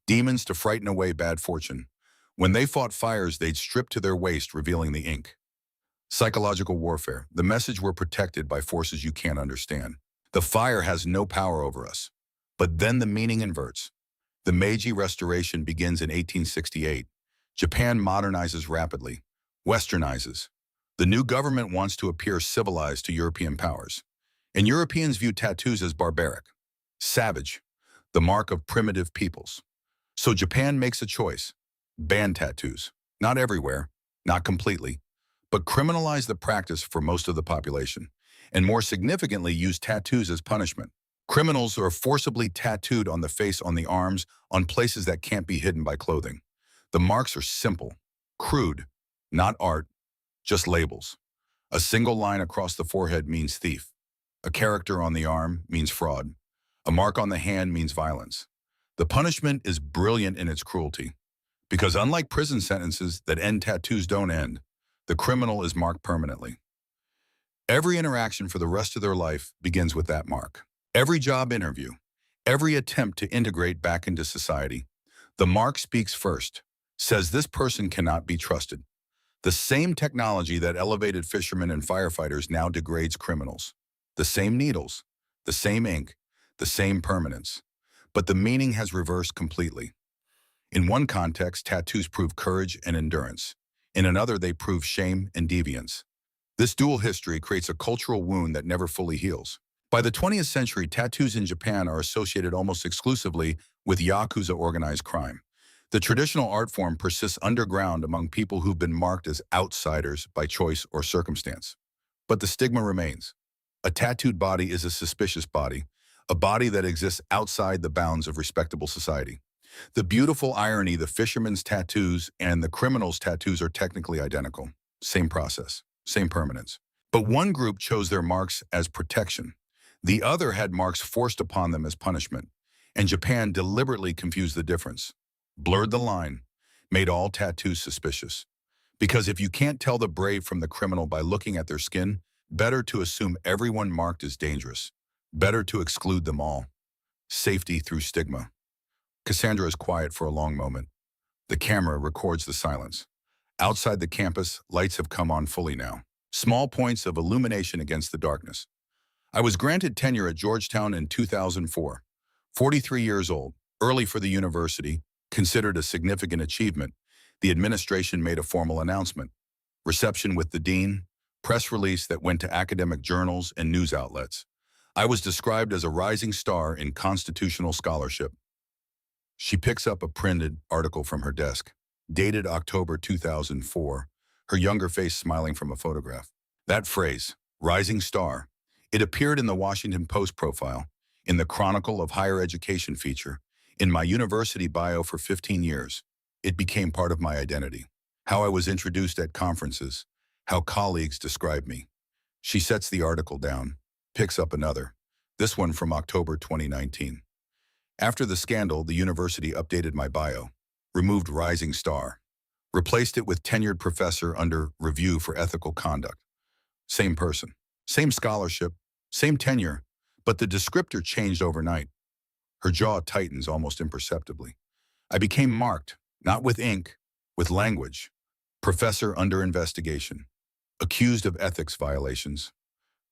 Demons to frighten away bad fortune. When they fought fires, they'd strip to their waist, revealing the ink. Psychological warfare. The message: we're protected by forces you can't understand. The fire has no power over us. But then the meaning inverts. The Meiji Restoration begins in 1868. Japan modernizes rapidly, westernizes. The new government wants to appear civilized to European powers. And Europeans view tattoos as barbaric, savage, the mark of primitive peoples. So Japan makes a choice. Ban tattoos. Not everywhere, not completely, but criminalize the practice for most of the population. And more significantly, use tattoos as punishment. Criminals are forcibly tattooed on the face, on the arms, on places that can't be hidden by clothing. The marks are simple, crude, not art, just labels. A single line across the forehead means thief. A character on the arm means fraud. A mark on the hand means violence. The punishment is brilliant in its cruelty, because unlike prison sentences that end, tattoos don't end. The criminal is marked permanently. Every interaction for the rest of their life begins with that mark. Every job interview, every attempt to integrate back into society, the mark speaks first, says this person cannot be trusted. The same technology that elevated fishermen and firefighters now degrades criminals. The same needles, the same ink, the same permanence. But the meaning has reversed completely. In one context, tattoos prove courage and endurance. In another, they prove shame and deviance. This dual history creates a cultural wound that never fully heals. By the 20th century, tattoos in Japan are associated almost exclusively with Yakuza organized crime. The traditional art form persists underground among people who've been marked as outsiders by choice or circumstance. But the stigma remains. A tattooed body is a suspicious body, a body that exists outside the bounds of respectable society. The beautiful irony, the fisherman's tattoos and the criminal's tattoos are technically identical. Same process, same permanence. But one group chose their marks as protection. The other had marks forced upon them as punishment. And Japan deliberately confused the difference, blurred the line, made all tattoos suspicious. Because if you can't tell the brave from the criminal by looking at their skin, better to assume everyone marked is dangerous. Better to exclude them all. Safety through stigma. Cassandra is quiet for a long moment. The camera records the silence. Outside the campus, lights have come on fully now. Small points of illumination against the darkness. I was granted tenure at Georgetown in 2004. 43 years old, early for the university, considered a significant achievement. The administration made a formal announcement. Reception with the dean, press release that went to academic journals and news outlets. I was described as a rising star in constitutional scholarship. She picks up a printed article from her desk, dated October 2004, her younger face smiling from a photograph. That phrase, rising star, it appeared in the Washington Post profile, in the Chronicle of Higher Education feature, in my university bio for 15 years. It became part of my identity. How I was introduced at conferences, how colleagues described me. She sets the article down, picks up another, this one from October 2019. After the scandal, the university updated my bio, removed rising star, replaced it with tenured professor under review for ethical conduct. Same person, same scholarship, same tenure, but the descriptor changed overnight. Her jaw tightens almost imperceptibly. I became marked, not with ink, with language. Professor under investigation, accused of ethics violations,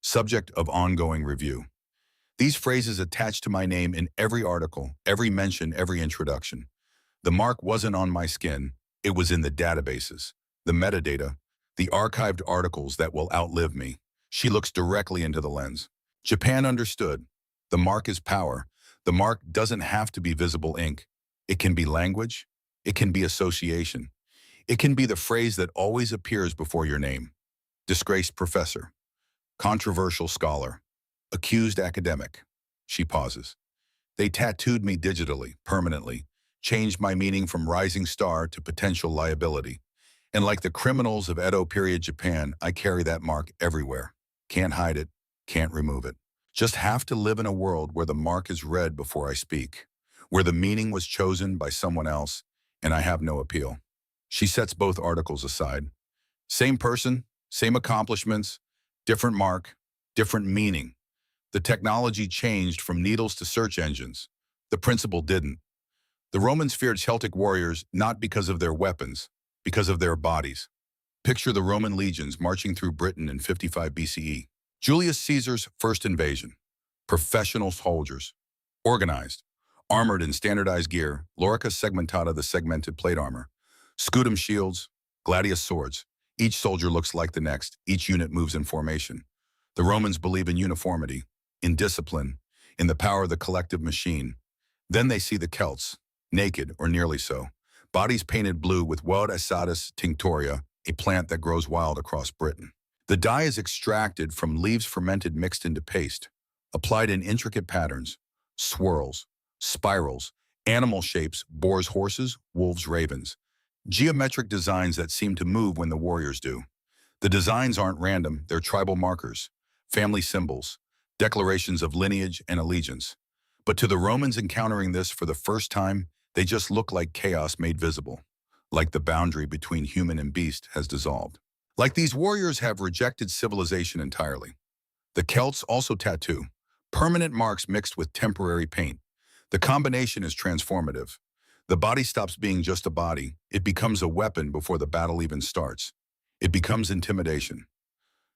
subject of ongoing review. These phrases attached to my name in every article, every mention, every introduction. The mark wasn't on my skin, it was in the databases, the metadata, the archived articles that will outlive me. She looks directly into the lens. Japan understood. The mark is power. The mark doesn't have to be visible ink. It can be language. It can be association. It can be the phrase that always appears before your name. Disgraced professor. Controversial scholar. Accused academic. She pauses. They tattooed me digitally, permanently, changed my meaning from rising star to potential liability. And like the criminals of Edo period Japan, I carry that mark everywhere. Can't hide it, can't remove it. Just have to live in a world where the mark is read before I speak, where the meaning was chosen by someone else, and I have no appeal. She sets both articles aside. Same person, same accomplishments, different mark, different meaning. The technology changed from needles to search engines. The principle didn't. The Romans feared Celtic warriors not because of their weapons, because of their bodies. Picture the Roman legions marching through Britain in 55 BCE. Julius Caesar's first invasion. Professional soldiers. Organized. Armored in standardized gear. Lorica segmentata, the segmented plate armor. Scutum shields. Gladius swords. Each soldier looks like the next. Each unit moves in formation. The Romans believe in uniformity, in discipline, in the power of the collective machine. Then they see the Celts, naked or nearly so, bodies painted blue with Wild Asatis tinctoria, a plant that grows wild across Britain. The dye is extracted from leaves fermented mixed into paste, applied in intricate patterns, swirls, spirals, animal shapes, boars, horses, wolves, ravens. Geometric designs that seem to move when the warriors do. The designs aren't random, they're tribal markers, family symbols, declarations of lineage and allegiance. But to the Romans encountering this for the first time, they just look like chaos made visible, like the boundary between human and beast has dissolved. Like these warriors have rejected civilization entirely. The Celts also tattoo, permanent marks mixed with temporary paint. The combination is transformative. The body stops being just a body, it becomes a weapon before the battle even starts. It becomes intimidation,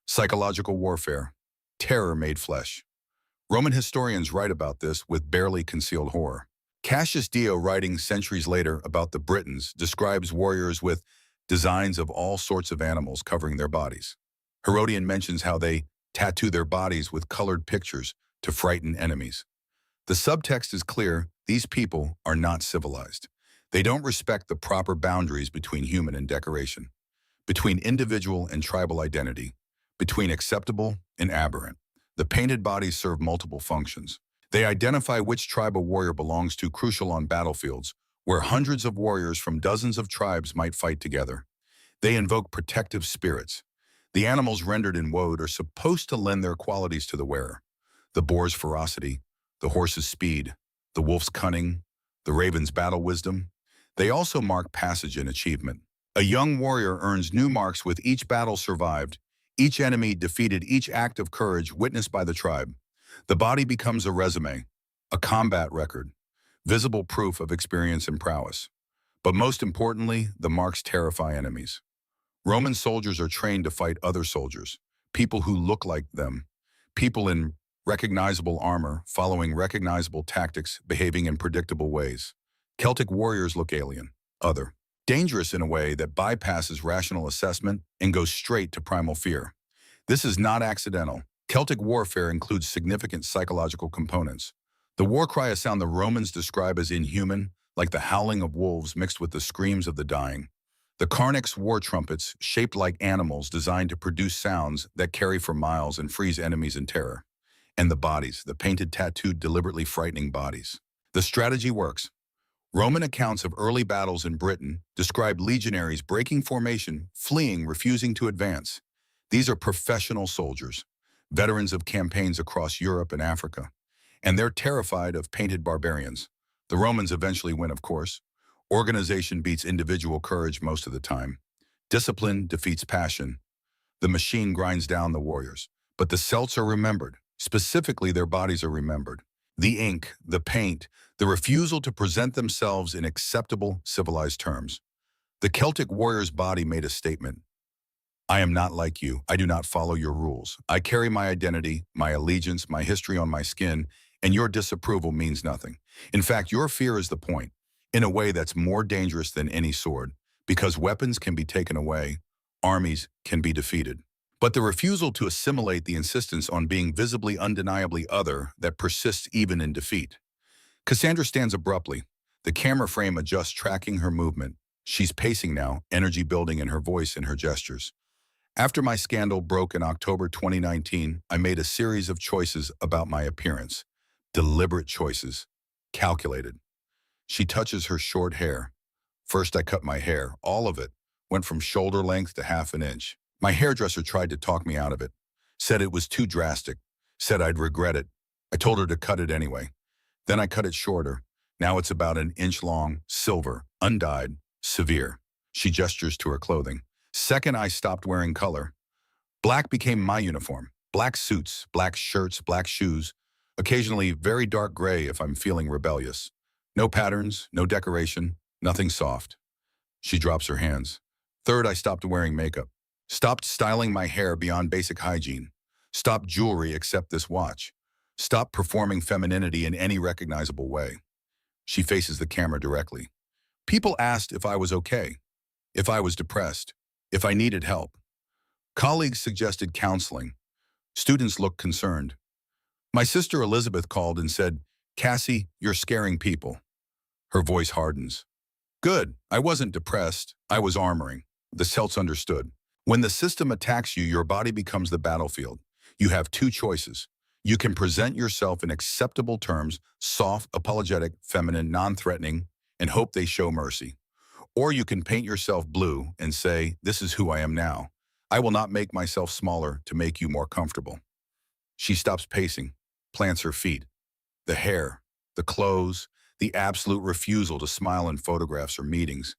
psychological warfare, terror made flesh. Roman historians write about this with barely concealed horror. Cassius Dio, writing centuries later about the Britons, describes warriors with designs of all sorts of animals covering their bodies. Herodian mentions how they tattoo their bodies with colored pictures to frighten enemies. The subtext is clear: these people are not civilized. They don't respect the proper boundaries between human and decoration, between individual and tribal identity, between acceptable and aberrant. The painted bodies serve multiple functions. They identify which tribe a warrior belongs to, crucial on battlefields, where hundreds of warriors from dozens of tribes might fight together. They invoke protective spirits. The animals rendered in woad are supposed to lend their qualities to the wearer: the boar's ferocity, the horse's speed, the wolf's cunning, the raven's battle wisdom. They also mark passage and achievement. A young warrior earns new marks with each battle survived, each enemy defeated, each act of courage witnessed by the tribe. The body becomes a resume, a combat record, visible proof of experience and prowess. But most importantly, the marks terrify enemies. Roman soldiers are trained to fight other soldiers, people who look like them, people in recognizable armor, following recognizable tactics, behaving in predictable ways. Celtic warriors look alien, other, dangerous in a way that bypasses rational assessment and goes straight to primal fear. This is not accidental. Celtic warfare includes significant psychological components. The war cry, a sound the Romans describe as inhuman, like the howling of wolves mixed with the screams of the dying. The Carnyx war trumpets, shaped like animals, designed to produce sounds that carry for miles and freeze enemies in terror. And the bodies, the painted, tattooed, deliberately frightening bodies. The strategy works. Roman accounts of early battles in Britain describe legionaries breaking formation, fleeing, refusing to advance. These are professional soldiers, veterans of campaigns across Europe and Africa, and they're terrified of painted barbarians. The Romans eventually win, of course. Organization beats individual courage most of the time. Discipline defeats passion. The machine grinds down the warriors. But the Celts are remembered. Specifically, their bodies are remembered. The ink, the paint, the refusal to present themselves in acceptable, civilized terms. The Celtic warrior's body made a statement. I am not like you. I do not follow your rules. I carry my identity, my allegiance, my history on my skin, and your disapproval means nothing. In fact, your fear is the point, in a way that's more dangerous than any sword, because weapons can be taken away, armies can be defeated. But the refusal to assimilate, the insistence on being visibly, undeniably other, that persists even in defeat. Cassandra stands abruptly. The camera frame adjusts, tracking her movement. She's pacing now, energy building in her voice and her gestures. After my scandal broke in October 2019, I made a series of choices about my appearance. Deliberate choices. Calculated. She touches her short hair. First, I cut my hair, all of it. Went from shoulder length to half an inch. My hairdresser tried to talk me out of it. Said it was too drastic. Said I'd regret it. I told her to cut it anyway. Then I cut it shorter. Now it's about an inch long, silver, undyed, severe. She gestures to her clothing. Second, I stopped wearing color. Black became my uniform. Black suits, black shirts, black shoes. Occasionally very dark gray if I'm feeling rebellious. No patterns, no decoration, nothing soft. She drops her hands. Third, I stopped wearing makeup. Stopped styling my hair beyond basic hygiene. Stopped jewelry except this watch. Stopped performing femininity in any recognizable way. She faces the camera directly. People asked if I was okay, if I was depressed, if I needed help. Colleagues suggested counseling. Students looked concerned. My sister Elizabeth called and said, "Cassie, you're scaring people." Her voice hardens. Good, I wasn't depressed, I was armoring. The Celts understood. When the system attacks you, your body becomes the battlefield. You have two choices. You can present yourself in acceptable terms, soft, apologetic, feminine, non-threatening, and hope they show mercy. Or you can paint yourself blue and say, this is who I am now. I will not make myself smaller to make you more comfortable. She stops pacing, plants her feet. The hair, the clothes, the absolute refusal to smile in photographs or meetings.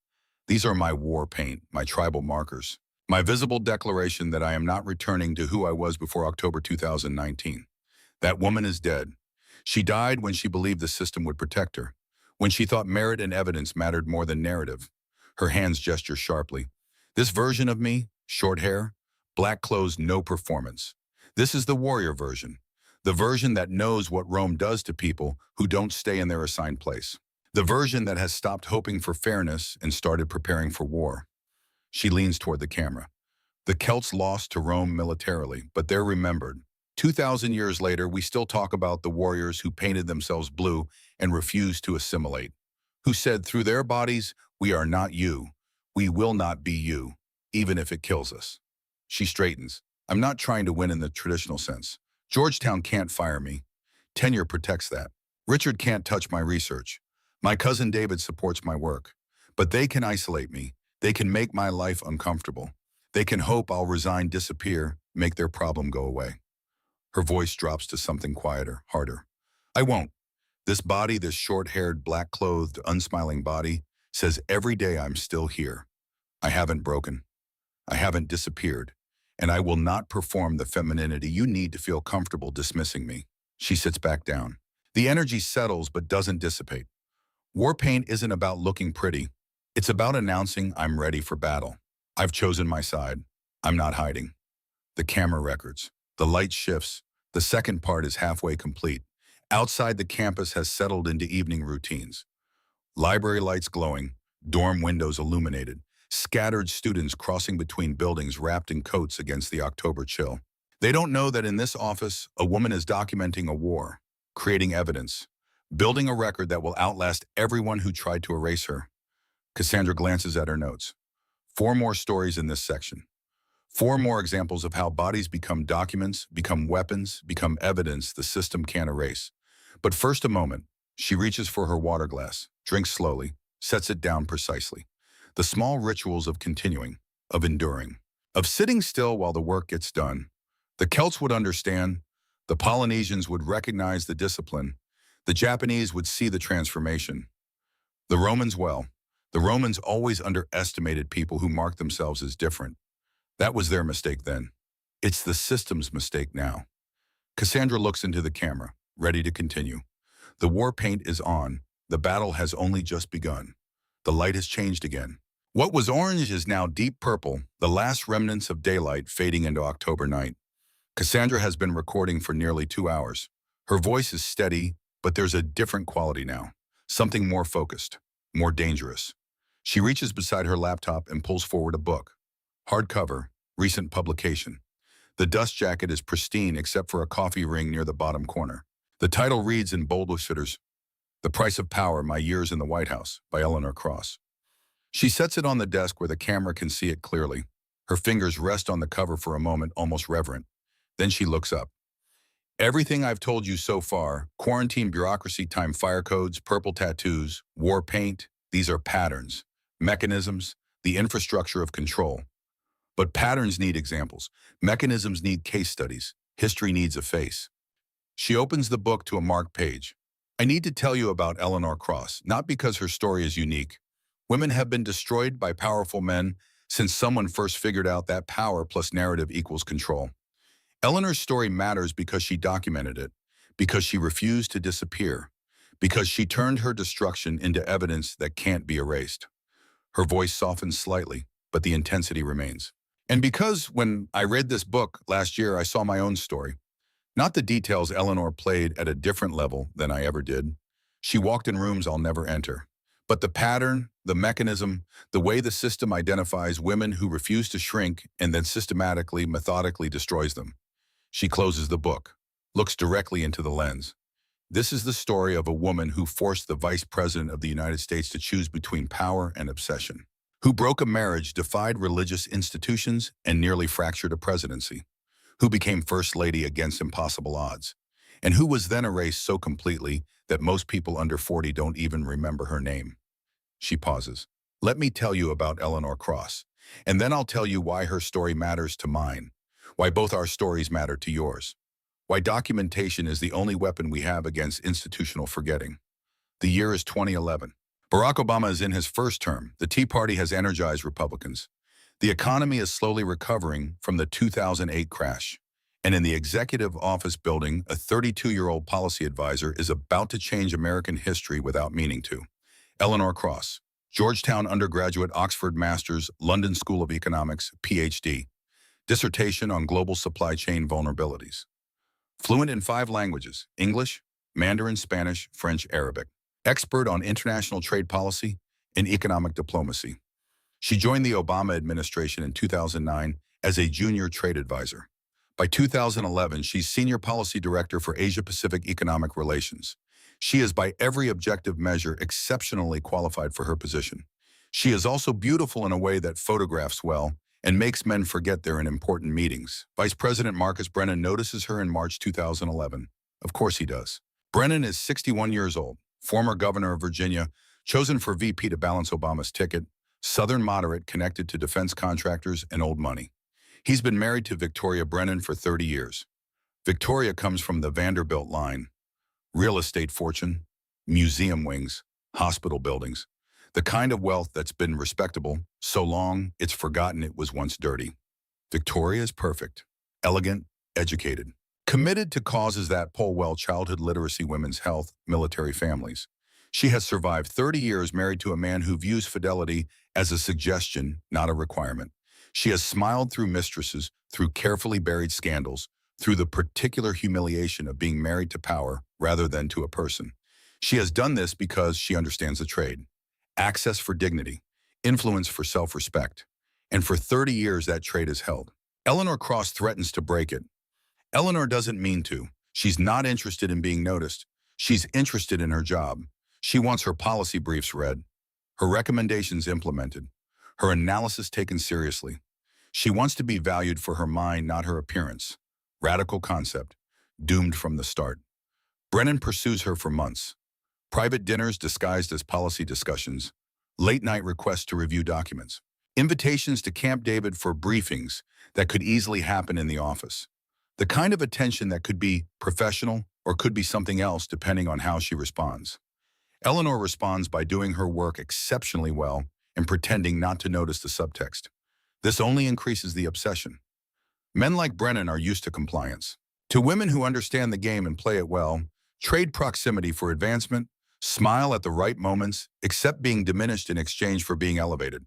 These are my war paint, my tribal markers. My visible declaration that I am not returning to who I was before October 2019. That woman is dead. She died when she believed the system would protect her, when she thought merit and evidence mattered more than narrative. Her hands gesture sharply. This version of me, short hair, black clothes, no performance. This is the warrior version, the version that knows what Rome does to people who don't stay in their assigned place, the version that has stopped hoping for fairness and started preparing for war. She leans toward the camera. The Celts lost to Rome militarily, but they're remembered. 2,000 years later, we still talk about the warriors who painted themselves blue and refused to assimilate, who said through their bodies, "We are not you. We will not be you, even if it kills us." She straightens. "I'm not trying to win in the traditional sense. Georgetown can't fire me. Tenure protects that. Richard can't touch my research. My cousin David supports my work. But they can isolate me. They can make my life uncomfortable. They can hope I'll resign, disappear, make their problem go away." Her voice drops to something quieter, harder. "I won't. This body, this short-haired, black-clothed, unsmiling body, says every day I'm still here. I haven't broken. I haven't disappeared. And I will not perform the femininity you need to feel comfortable dismissing me." She sits back down. The energy settles but doesn't dissipate. War paint isn't about looking pretty. It's about announcing I'm ready for battle. I've chosen my side. I'm not hiding. The camera records. The light shifts. The second part is halfway complete. Outside, the campus has settled into evening routines. Library lights glowing, dorm windows illuminated, scattered students crossing between buildings wrapped in coats against the October chill. They don't know that in this office, a woman is documenting a war, creating evidence, building a record that will outlast everyone who tried to erase her. Cassandra glances at her notes. 4 more stories in this section. 4 more examples of how bodies become documents, become weapons, become evidence the system can't erase. But first, a moment. She reaches for her water glass, drinks slowly, sets it down precisely. The small rituals of continuing, of enduring, of sitting still while the work gets done. The Celts would understand. The Polynesians would recognize the discipline. The Japanese would see the transformation. The Romans, well, the Romans always underestimated people who marked themselves as different. That was their mistake then. It's the system's mistake now. Cassandra looks into the camera, ready to continue. The war paint is on. The battle has only just begun. The light has changed again. What was orange is now deep purple, the last remnants of daylight fading into October night. Cassandra has been recording for nearly 2 hours. Her voice is steady, but there's a different quality now. Something more focused, more dangerous. She reaches beside her laptop and pulls forward a book. Hardcover, recent publication. The dust jacket is pristine except for a coffee ring near the bottom corner. The title reads in bold letters, "The Price of Power, My Years in the White House," by Eleanor Cross. She sets it on the desk where the camera can see it clearly. Her fingers rest on the cover for a moment, almost reverent. Then she looks up. "Everything I've told you so far, quarantine bureaucracy, time fire codes, purple tattoos, war paint, these are patterns, mechanisms, the infrastructure of control. But patterns need examples. Mechanisms need case studies. History needs a face." She opens the book to a marked page. "I need to tell you about Eleanor Cross, not because her story is unique. Women have been destroyed by powerful men since someone first figured out that power plus narrative equals control. Eleanor's story matters because she documented it, because she refused to disappear, because she turned her destruction into evidence that can't be erased." Her voice softens slightly, but the intensity remains. "And because when I read this book last year, I saw my own story. Not the details Eleanor played at a different level than I ever did. She walked in rooms I'll never enter. But the pattern, the mechanism, the way the system identifies women who refuse to shrink and then systematically, methodically destroys them." She closes the book, looks directly into the lens. "This is the story of a woman who forced the Vice President of the United States to choose between power and obsession, who broke a marriage, defied religious institutions, and nearly fractured a presidency, who became First Lady against impossible odds, and who was then erased so completely that most people under 40 don't even remember her name." She pauses. "Let me tell you about Eleanor Cross, and then I'll tell you why her story matters to mine, why both our stories matter to yours, why documentation is the only weapon we have against institutional forgetting." The year is 2011. Barack Obama is in his first term. The Tea Party has energized Republicans. The economy is slowly recovering from the 2008 crash. And in the executive office building, a 32-year-old policy advisor is about to change American history without meaning to. Eleanor Cross, Georgetown undergraduate, Oxford Masters, London School of Economics, PhD. Dissertation on global supply chain vulnerabilities. Fluent in 5 languages, English, Mandarin, Spanish, French, Arabic. Expert on international trade policy and economic diplomacy. She joined the Obama administration in 2009 as a junior trade advisor. By 2011, she's Senior Policy Director for Asia-Pacific Economic Relations. She is by every objective measure exceptionally qualified for her position. She is also beautiful in a way that photographs well and makes men forget they're in important meetings. Vice President Marcus Brennan notices her in March 2011. Of course he does. Brennan is 61 years old, former governor of Virginia, chosen for VP to balance Obama's ticket, Southern moderate connected to defense contractors and old money. He's been married to Victoria Brennan for 30 years. Victoria comes from the Vanderbilt line, real estate fortune, museum wings, hospital buildings, the kind of wealth that's been respectable so long it's forgotten it was once dirty. Victoria is perfect, elegant, educated, committed to causes that poll well: childhood literacy, women's health, military families. She has survived 30 years married to a man who views fidelity as a suggestion, not a requirement. She has smiled through mistresses, through carefully buried scandals, through the particular humiliation of being married to power rather than to a person. She has done this because she understands the trade. Access for dignity, influence for self-respect. And for 30 years that trade is held. Eleanor Cross threatens to break it. Eleanor doesn't mean to. She's not interested in being noticed. She's interested in her job. She wants her policy briefs read, her recommendations implemented, her analysis taken seriously. She wants to be valued for her mind, not her appearance. Radical concept, doomed from the start. Brennan pursues her for months. Private dinners disguised as policy discussions, late-night requests to review documents, invitations to Camp David for briefings that could easily happen in the office. The kind of attention that could be professional or could be something else depending on how she responds. Eleanor responds by doing her work exceptionally well and pretending not to notice the subtext. This only increases the obsession. Men like Brennan are used to compliance. To women who understand the game and play it well, trade proximity for advancement, smile at the right moments, accept being diminished in exchange for being elevated.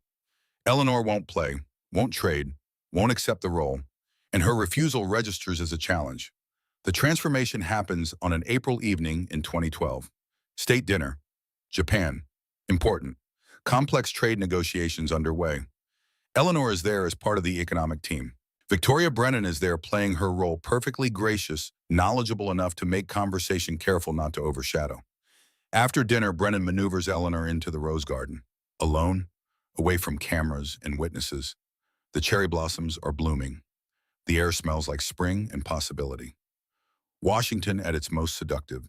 Eleanor won't play, won't trade, won't accept the role, and her refusal registers as a challenge. The transformation happens on an April evening in 2012. State dinner. Japan. Important. Complex trade negotiations underway. Eleanor is there as part of the economic team. Victoria Brennan is there playing her role perfectly gracious, knowledgeable enough to make conversation careful not to overshadow. After dinner, Brennan maneuvers Eleanor into the rose garden. Alone, away from cameras and witnesses. The cherry blossoms are blooming. The air smells like spring and possibility. Washington at its most seductive.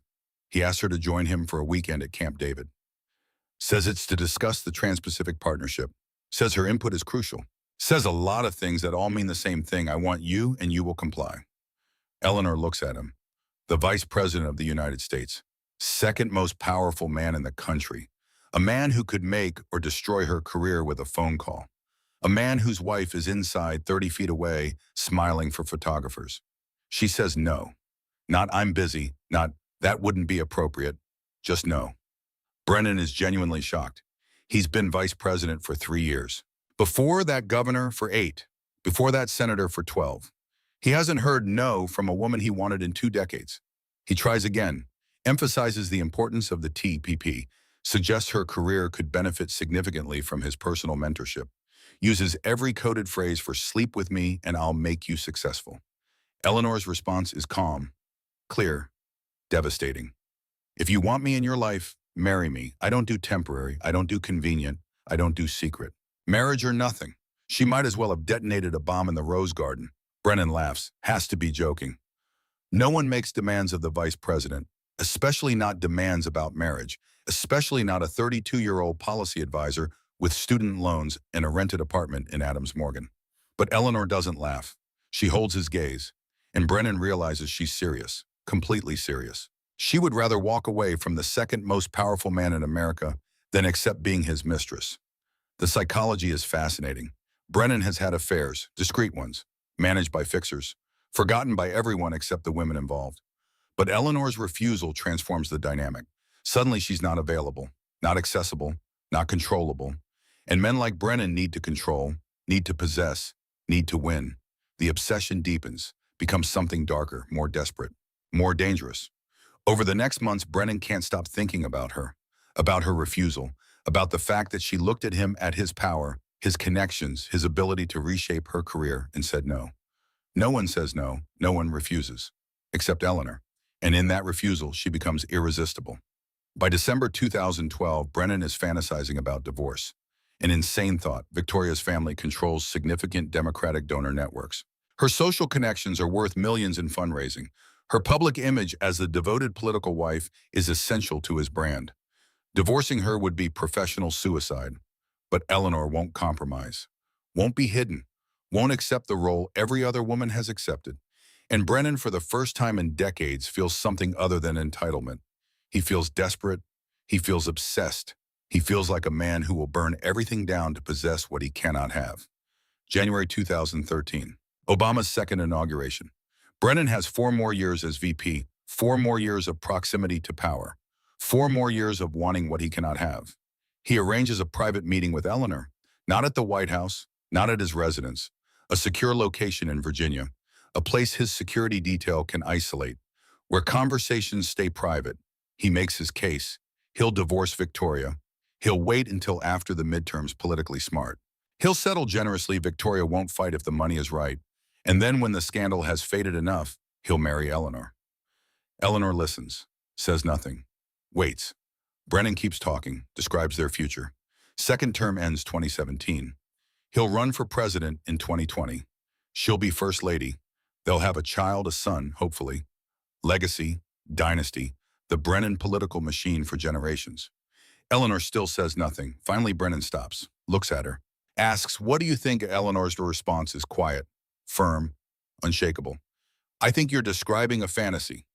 He asks her to join him for a weekend at Camp David. Says it's to discuss the Trans-Pacific Partnership. Says her input is crucial. Says a lot of things that all mean the same thing. I want you and you will comply. Eleanor looks at him. The Vice President of the United States. Second most powerful man in the country. A man who could make or destroy her career with a phone call. A man whose wife is inside 30 feet away, smiling for photographers. She says no. Not I'm busy, not that wouldn't be appropriate, just no. Brennan is genuinely shocked. He's been vice president for 3 years. Before that, governor for 8. Before that, senator for 12. He hasn't heard no from a woman he wanted in 2 decades. He tries again, emphasizes the importance of the TPP, suggests her career could benefit significantly from his personal mentorship, uses every coded phrase for sleep with me and I'll make you successful. Eleanor's response is calm, clear, devastating. If you want me in your life, marry me. I don't do temporary. I don't do convenient. I don't do secret. Marriage or nothing. She might as well have detonated a bomb in the rose garden. Brennan laughs, has to be joking. No one makes demands of the vice president, especially not demands about marriage, especially not a 32-year-old policy advisor with student loans and a rented apartment in Adams Morgan. But Eleanor doesn't laugh. She holds his gaze, and Brennan realizes she's serious, completely serious. She would rather walk away from the second most powerful man in America than accept being his mistress. The psychology is fascinating. Brennan has had affairs, discreet ones, managed by fixers, forgotten by everyone except the women involved. But Eleanor's refusal transforms the dynamic. Suddenly she's not available, not accessible, not controllable. And men like Brennan need to control, need to possess, need to win. The obsession deepens, becomes something darker, more desperate, more dangerous. Over the next months, Brennan can't stop thinking about her refusal, about the fact that she looked at him at his power, his connections, his ability to reshape her career, and said no. No one says no, no one refuses, except Eleanor. And in that refusal, she becomes irresistible. By December 2012, Brennan is fantasizing about divorce. An insane thought. Victoria's family controls significant Democratic donor networks. Her social connections are worth millions in fundraising. Her public image as the devoted political wife is essential to his brand. Divorcing her would be professional suicide. But Eleanor won't compromise, won't be hidden, won't accept the role every other woman has accepted. And Brennan, for the first time in decades, feels something other than entitlement. He feels desperate. He feels obsessed. He feels like a man who will burn everything down to possess what he cannot have. January 2013, Obama's second inauguration. Brennan has 4 more years as VP, 4 more years of proximity to power, 4 more years of wanting what he cannot have. He arranges a private meeting with Eleanor, not at the White House, not at his residence, a secure location in Virginia, a place his security detail can isolate, where conversations stay private. He makes his case. He'll divorce Victoria. He'll wait until after the midterms, politically smart. He'll settle generously. Victoria won't fight if the money is right. And then when the scandal has faded enough, he'll marry Eleanor. Eleanor listens, says nothing, waits. Brennan keeps talking, describes their future. Second term ends 2017. He'll run for president in 2020. She'll be first lady. They'll have a child, a son, hopefully. Legacy, dynasty, the Brennan political machine for generations. Eleanor still says nothing. Finally, Brennan stops, looks at her, asks, "What do you think?" Eleanor's response is quiet, firm, unshakable. "I think you're describing a fantasy.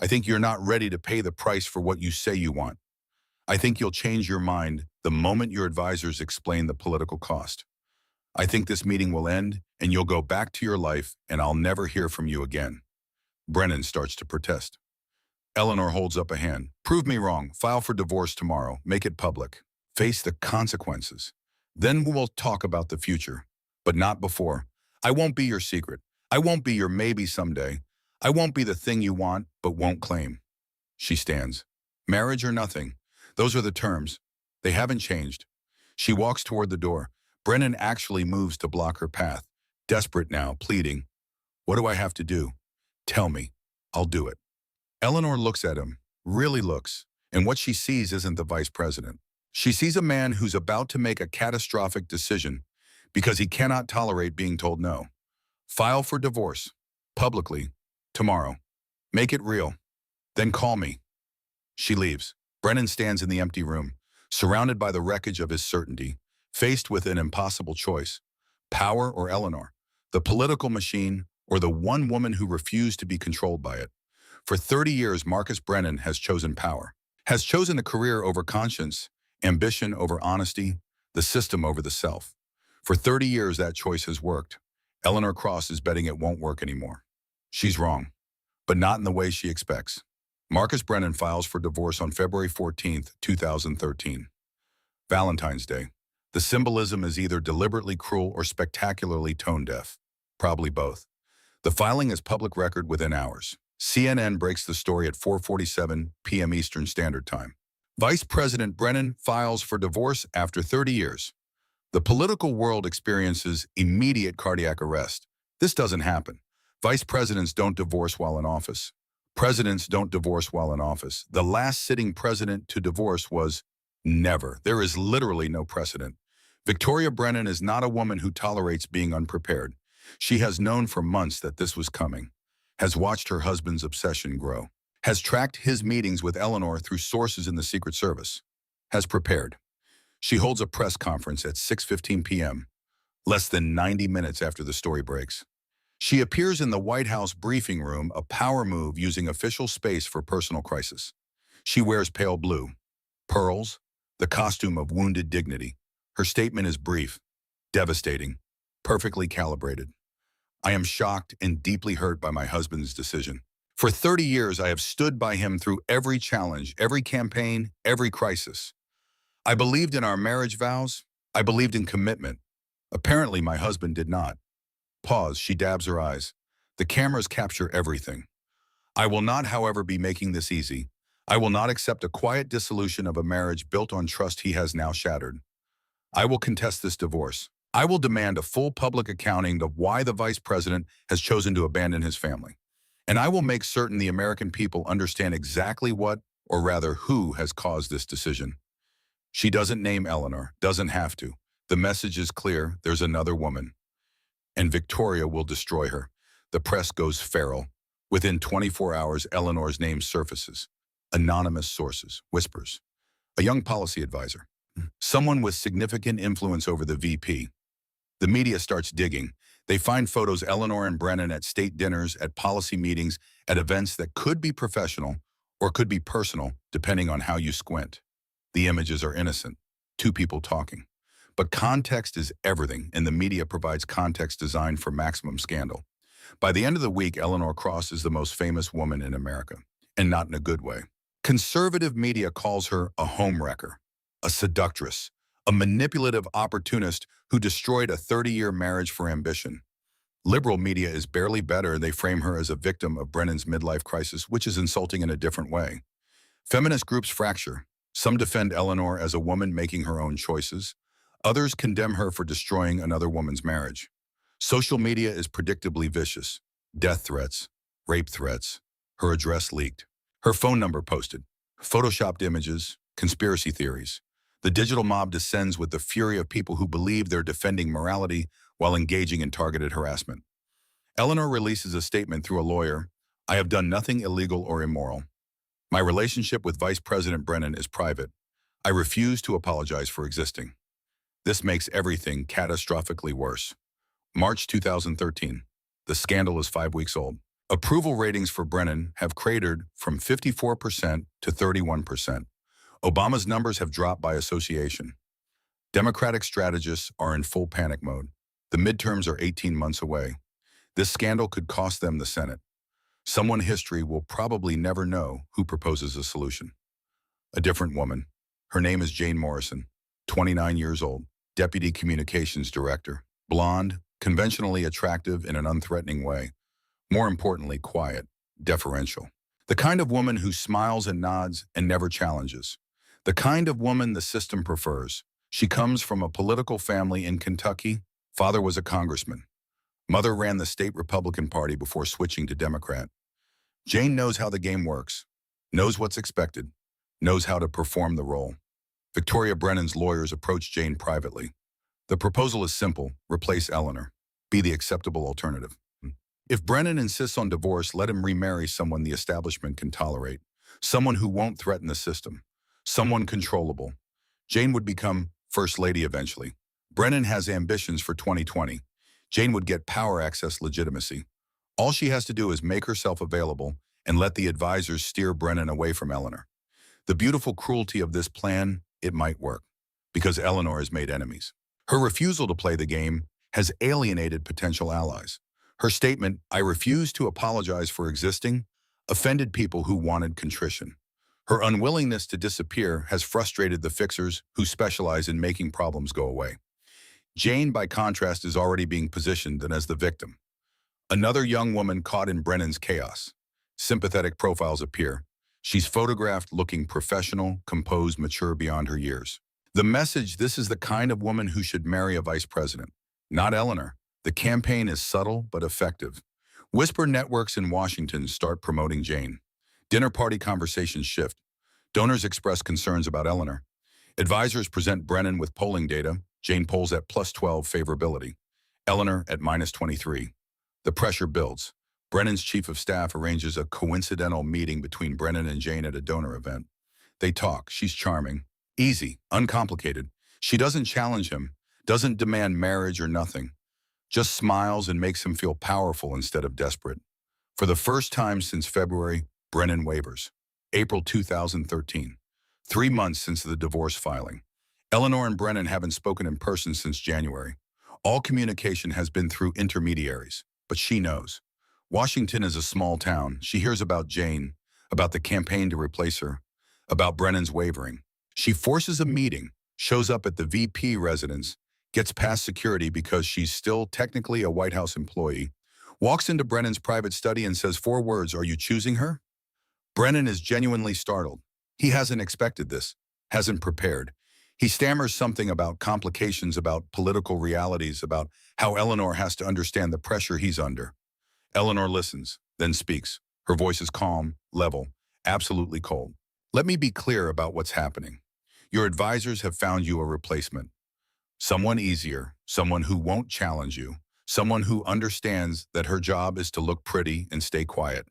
I think you're not ready to pay the price for what you say you want. I think you'll change your mind the moment your advisors explain the political cost. I think this meeting will end and you'll go back to your life and I'll never hear from you again." Brennan starts to protest. Eleanor holds up a hand. "Prove me wrong. File for divorce tomorrow. Make it public. Face the consequences. Then we'll talk about the future. But not before. I won't be your secret. I won't be your maybe someday. I won't be the thing you want but won't claim." She stands. Marriage or nothing. Those are the terms. They haven't changed. She walks toward the door. Brennan actually moves to block her path. Desperate now, pleading. "What do I have to do? Tell me. I'll do it." Eleanor looks at him, really looks, and what she sees isn't the vice president. She sees a man who's about to make a catastrophic decision because he cannot tolerate being told no. "File for divorce. Publicly. Tomorrow. Make it real. Then call me." She leaves. Brennan stands in the empty room, surrounded by the wreckage of his certainty, faced with an impossible choice. Power or Eleanor? The political machine or the one woman who refused to be controlled by it? For 30 years, Marcus Brennan has chosen power, has chosen a career over conscience, ambition over honesty, the system over the self. For 30 years, that choice has worked. Eleanor Cross is betting it won't work anymore. She's wrong, but not in the way she expects. Marcus Brennan files for divorce on February 14th, 2013. Valentine's Day. The symbolism is either deliberately cruel or spectacularly tone-deaf. Probably both. The filing is public record within hours. CNN breaks the story at 4:47 p.m. Eastern Standard Time. Vice President Brennan files for divorce after 30 years. The political world experiences immediate cardiac arrest. This doesn't happen. Vice presidents don't divorce while in office. Presidents don't divorce while in office. The last sitting president to divorce was never. There is literally no precedent. Victoria Brennan is not a woman who tolerates being unprepared. She has known for months that this was coming, has watched her husband's obsession grow, has tracked his meetings with Eleanor through sources in the Secret Service, has prepared. She holds a press conference at 6:15 p.m., less than 90 minutes after the story breaks. She appears in the White House briefing room, a power move using official space for personal crisis. She wears pale blue, pearls, the costume of wounded dignity. Her statement is brief, devastating, perfectly calibrated. "I am shocked and deeply hurt by my husband's decision. For 30 years, I have stood by him through every challenge, every campaign, every crisis. I believed in our marriage vows. I believed in commitment. Apparently, my husband did not." Pause, she dabs her eyes. The cameras capture everything. "I will not, however, be making this easy. I will not accept a quiet dissolution of a marriage built on trust he has now shattered. I will contest this divorce. I will demand a full public accounting of why the vice president has chosen to abandon his family. And I will make certain the American people understand exactly what, or rather who, has caused this decision. She doesn't name Eleanor, doesn't have to. The message is clear, there's another woman. And Victoria will destroy her. The press goes feral. Within 24 hours, Eleanor's name surfaces. Anonymous sources, whispers. A young policy advisor. Someone with significant influence over the VP. The media starts digging. They find photos Eleanor and Brennan at state dinners, at policy meetings, at events that could be professional or could be personal, depending on how you squint. The images are innocent. Two people talking. But context is everything, and the media provides context designed for maximum scandal. By the end of the week, Eleanor Cross is the most famous woman in America, and not in a good way. Conservative media calls her a homewrecker, a seductress, a manipulative opportunist who destroyed a 30-year marriage for ambition. Liberal media is barely better. They frame her as a victim of Brennan's midlife crisis, which is insulting in a different way. Feminist groups fracture. Some defend Eleanor as a woman making her own choices. Others condemn her for destroying another woman's marriage. Social media is predictably vicious. Death threats, rape threats, her address leaked, her phone number posted, photoshopped images, conspiracy theories. The digital mob descends with the fury of people who believe they're defending morality while engaging in targeted harassment. Eleanor releases a statement through a lawyer. I have done nothing illegal or immoral. My relationship with Vice President Brennan is private. I refuse to apologize for existing. This makes everything catastrophically worse. March 2013. The scandal is 5 weeks old. Approval ratings for Brennan have cratered from 54% to 31%. Obama's numbers have dropped by association. Democratic strategists are in full panic mode. The midterms are 18 months away. This scandal could cost them the Senate. Someone history will probably never know who proposes a solution. A different woman. Her name is Jane Morrison, 29 years old, Deputy Communications Director, blonde, conventionally attractive in an unthreatening way. More importantly, quiet, deferential. The kind of woman who smiles and nods and never challenges. The kind of woman the system prefers. She comes from a political family in Kentucky. Father was a congressman. Mother ran the state Republican Party before switching to Democrat. Jane knows how the game works, knows what's expected, knows how to perform the role. Victoria Brennan's lawyers approach Jane privately. The proposal is simple: replace Eleanor. Be the acceptable alternative. If Brennan insists on divorce, let him remarry someone the establishment can tolerate, someone who won't threaten the system, someone controllable. Jane would become First Lady eventually. Brennan has ambitions for 2020. Jane would get power access legitimacy. All she has to do is make herself available and let the advisors steer Brennan away from Eleanor. The beautiful cruelty of this plan: it might work, because Eleanor has made enemies. Her refusal to play the game has alienated potential allies. Her statement, I refuse to apologize for existing, offended people who wanted contrition. Her unwillingness to disappear has frustrated the fixers who specialize in making problems go away. Jane, by contrast, is already being positioned as the victim. Another young woman caught in Brennan's chaos. Sympathetic profiles appear. She's photographed looking professional, composed, mature beyond her years. The message: this is the kind of woman who should marry a vice president, not Eleanor. The campaign is subtle but effective. Whisper networks in Washington start promoting Jane. Dinner party conversations shift. Donors express concerns about Eleanor. Advisors present Brennan with polling data. Jane polls at +12 favorability. Eleanor at -23. The pressure builds. Brennan's chief of staff arranges a coincidental meeting between Brennan and Jane at a donor event. They talk. She's charming, easy, uncomplicated. She doesn't challenge him, doesn't demand marriage or nothing. Just smiles and makes him feel powerful instead of desperate. For the first time since February, Brennan wavers. April 2013. 3 months since the divorce filing. Eleanor and Brennan haven't spoken in person since January. All communication has been through intermediaries, but she knows. Washington is a small town. She hears about Jane, about the campaign to replace her, about Brennan's wavering. She forces a meeting, shows up at the VP residence, gets past security because she's still technically a White House employee, walks into Brennan's private study and says 4 words, "Are you choosing her?" Brennan is genuinely startled. He hasn't expected this, hasn't prepared. He stammers something about complications, about political realities, about how Eleanor has to understand the pressure he's under. Eleanor listens, then speaks. Her voice is calm, level, absolutely cold. Let me be clear about what's happening. Your advisors have found you a replacement. Someone easier, someone who won't challenge you, someone who understands that her job is to look pretty and stay quiet.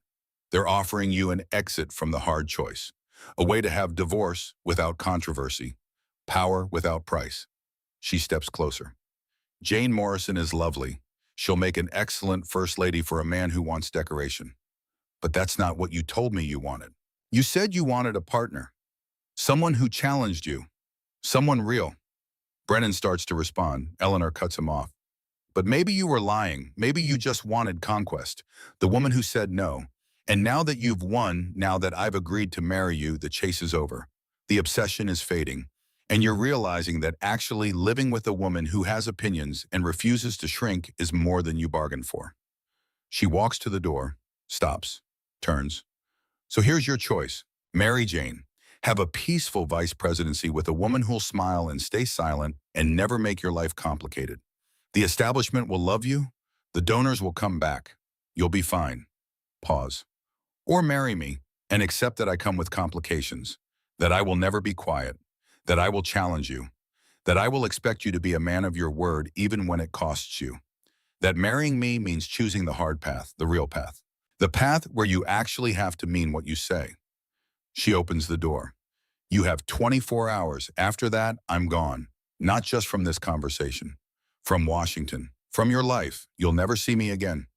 They're offering you an exit from the hard choice, a way to have divorce without controversy, power without price. She steps closer. Jane Morrison is lovely. She'll make an excellent first lady for a man who wants decoration. But that's not what you told me you wanted. You said you wanted a partner, someone who challenged you, someone real. Brennan starts to respond. Eleanor cuts him off. But maybe you were lying. Maybe you just wanted conquest, the woman who said no. And now that you've won, now that I've agreed to marry you, the chase is over. The obsession is fading. And you're realizing that actually living with a woman who has opinions and refuses to shrink is more than you bargained for. She walks to the door, stops, turns. So here's your choice. Marry Jane. Have a peaceful vice presidency with a woman who'll smile and stay silent and never make your life complicated. The establishment will love you. The donors will come back. You'll be fine. Pause. Or marry me and accept that I come with complications, that I will never be quiet, that I will challenge you, that I will expect you to be a man of your word even when it costs you, that marrying me means choosing the hard path, the real path, the path where you actually have to mean what you say. She opens the door. You have 24 hours. After that, I'm gone. Not just from this conversation. From Washington. From your life. You'll never see me again.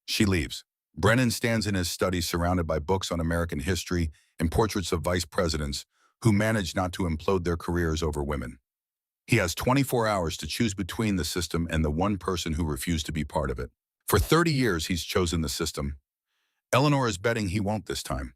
She leaves. Brennan stands in his study surrounded by books on American history and portraits of vice presidents who managed not to implode their careers over women. He has 24 hours to choose between the system and the one person who refused to be part of it. For 30 years, he's chosen the system. Eleanor is betting he won't this time.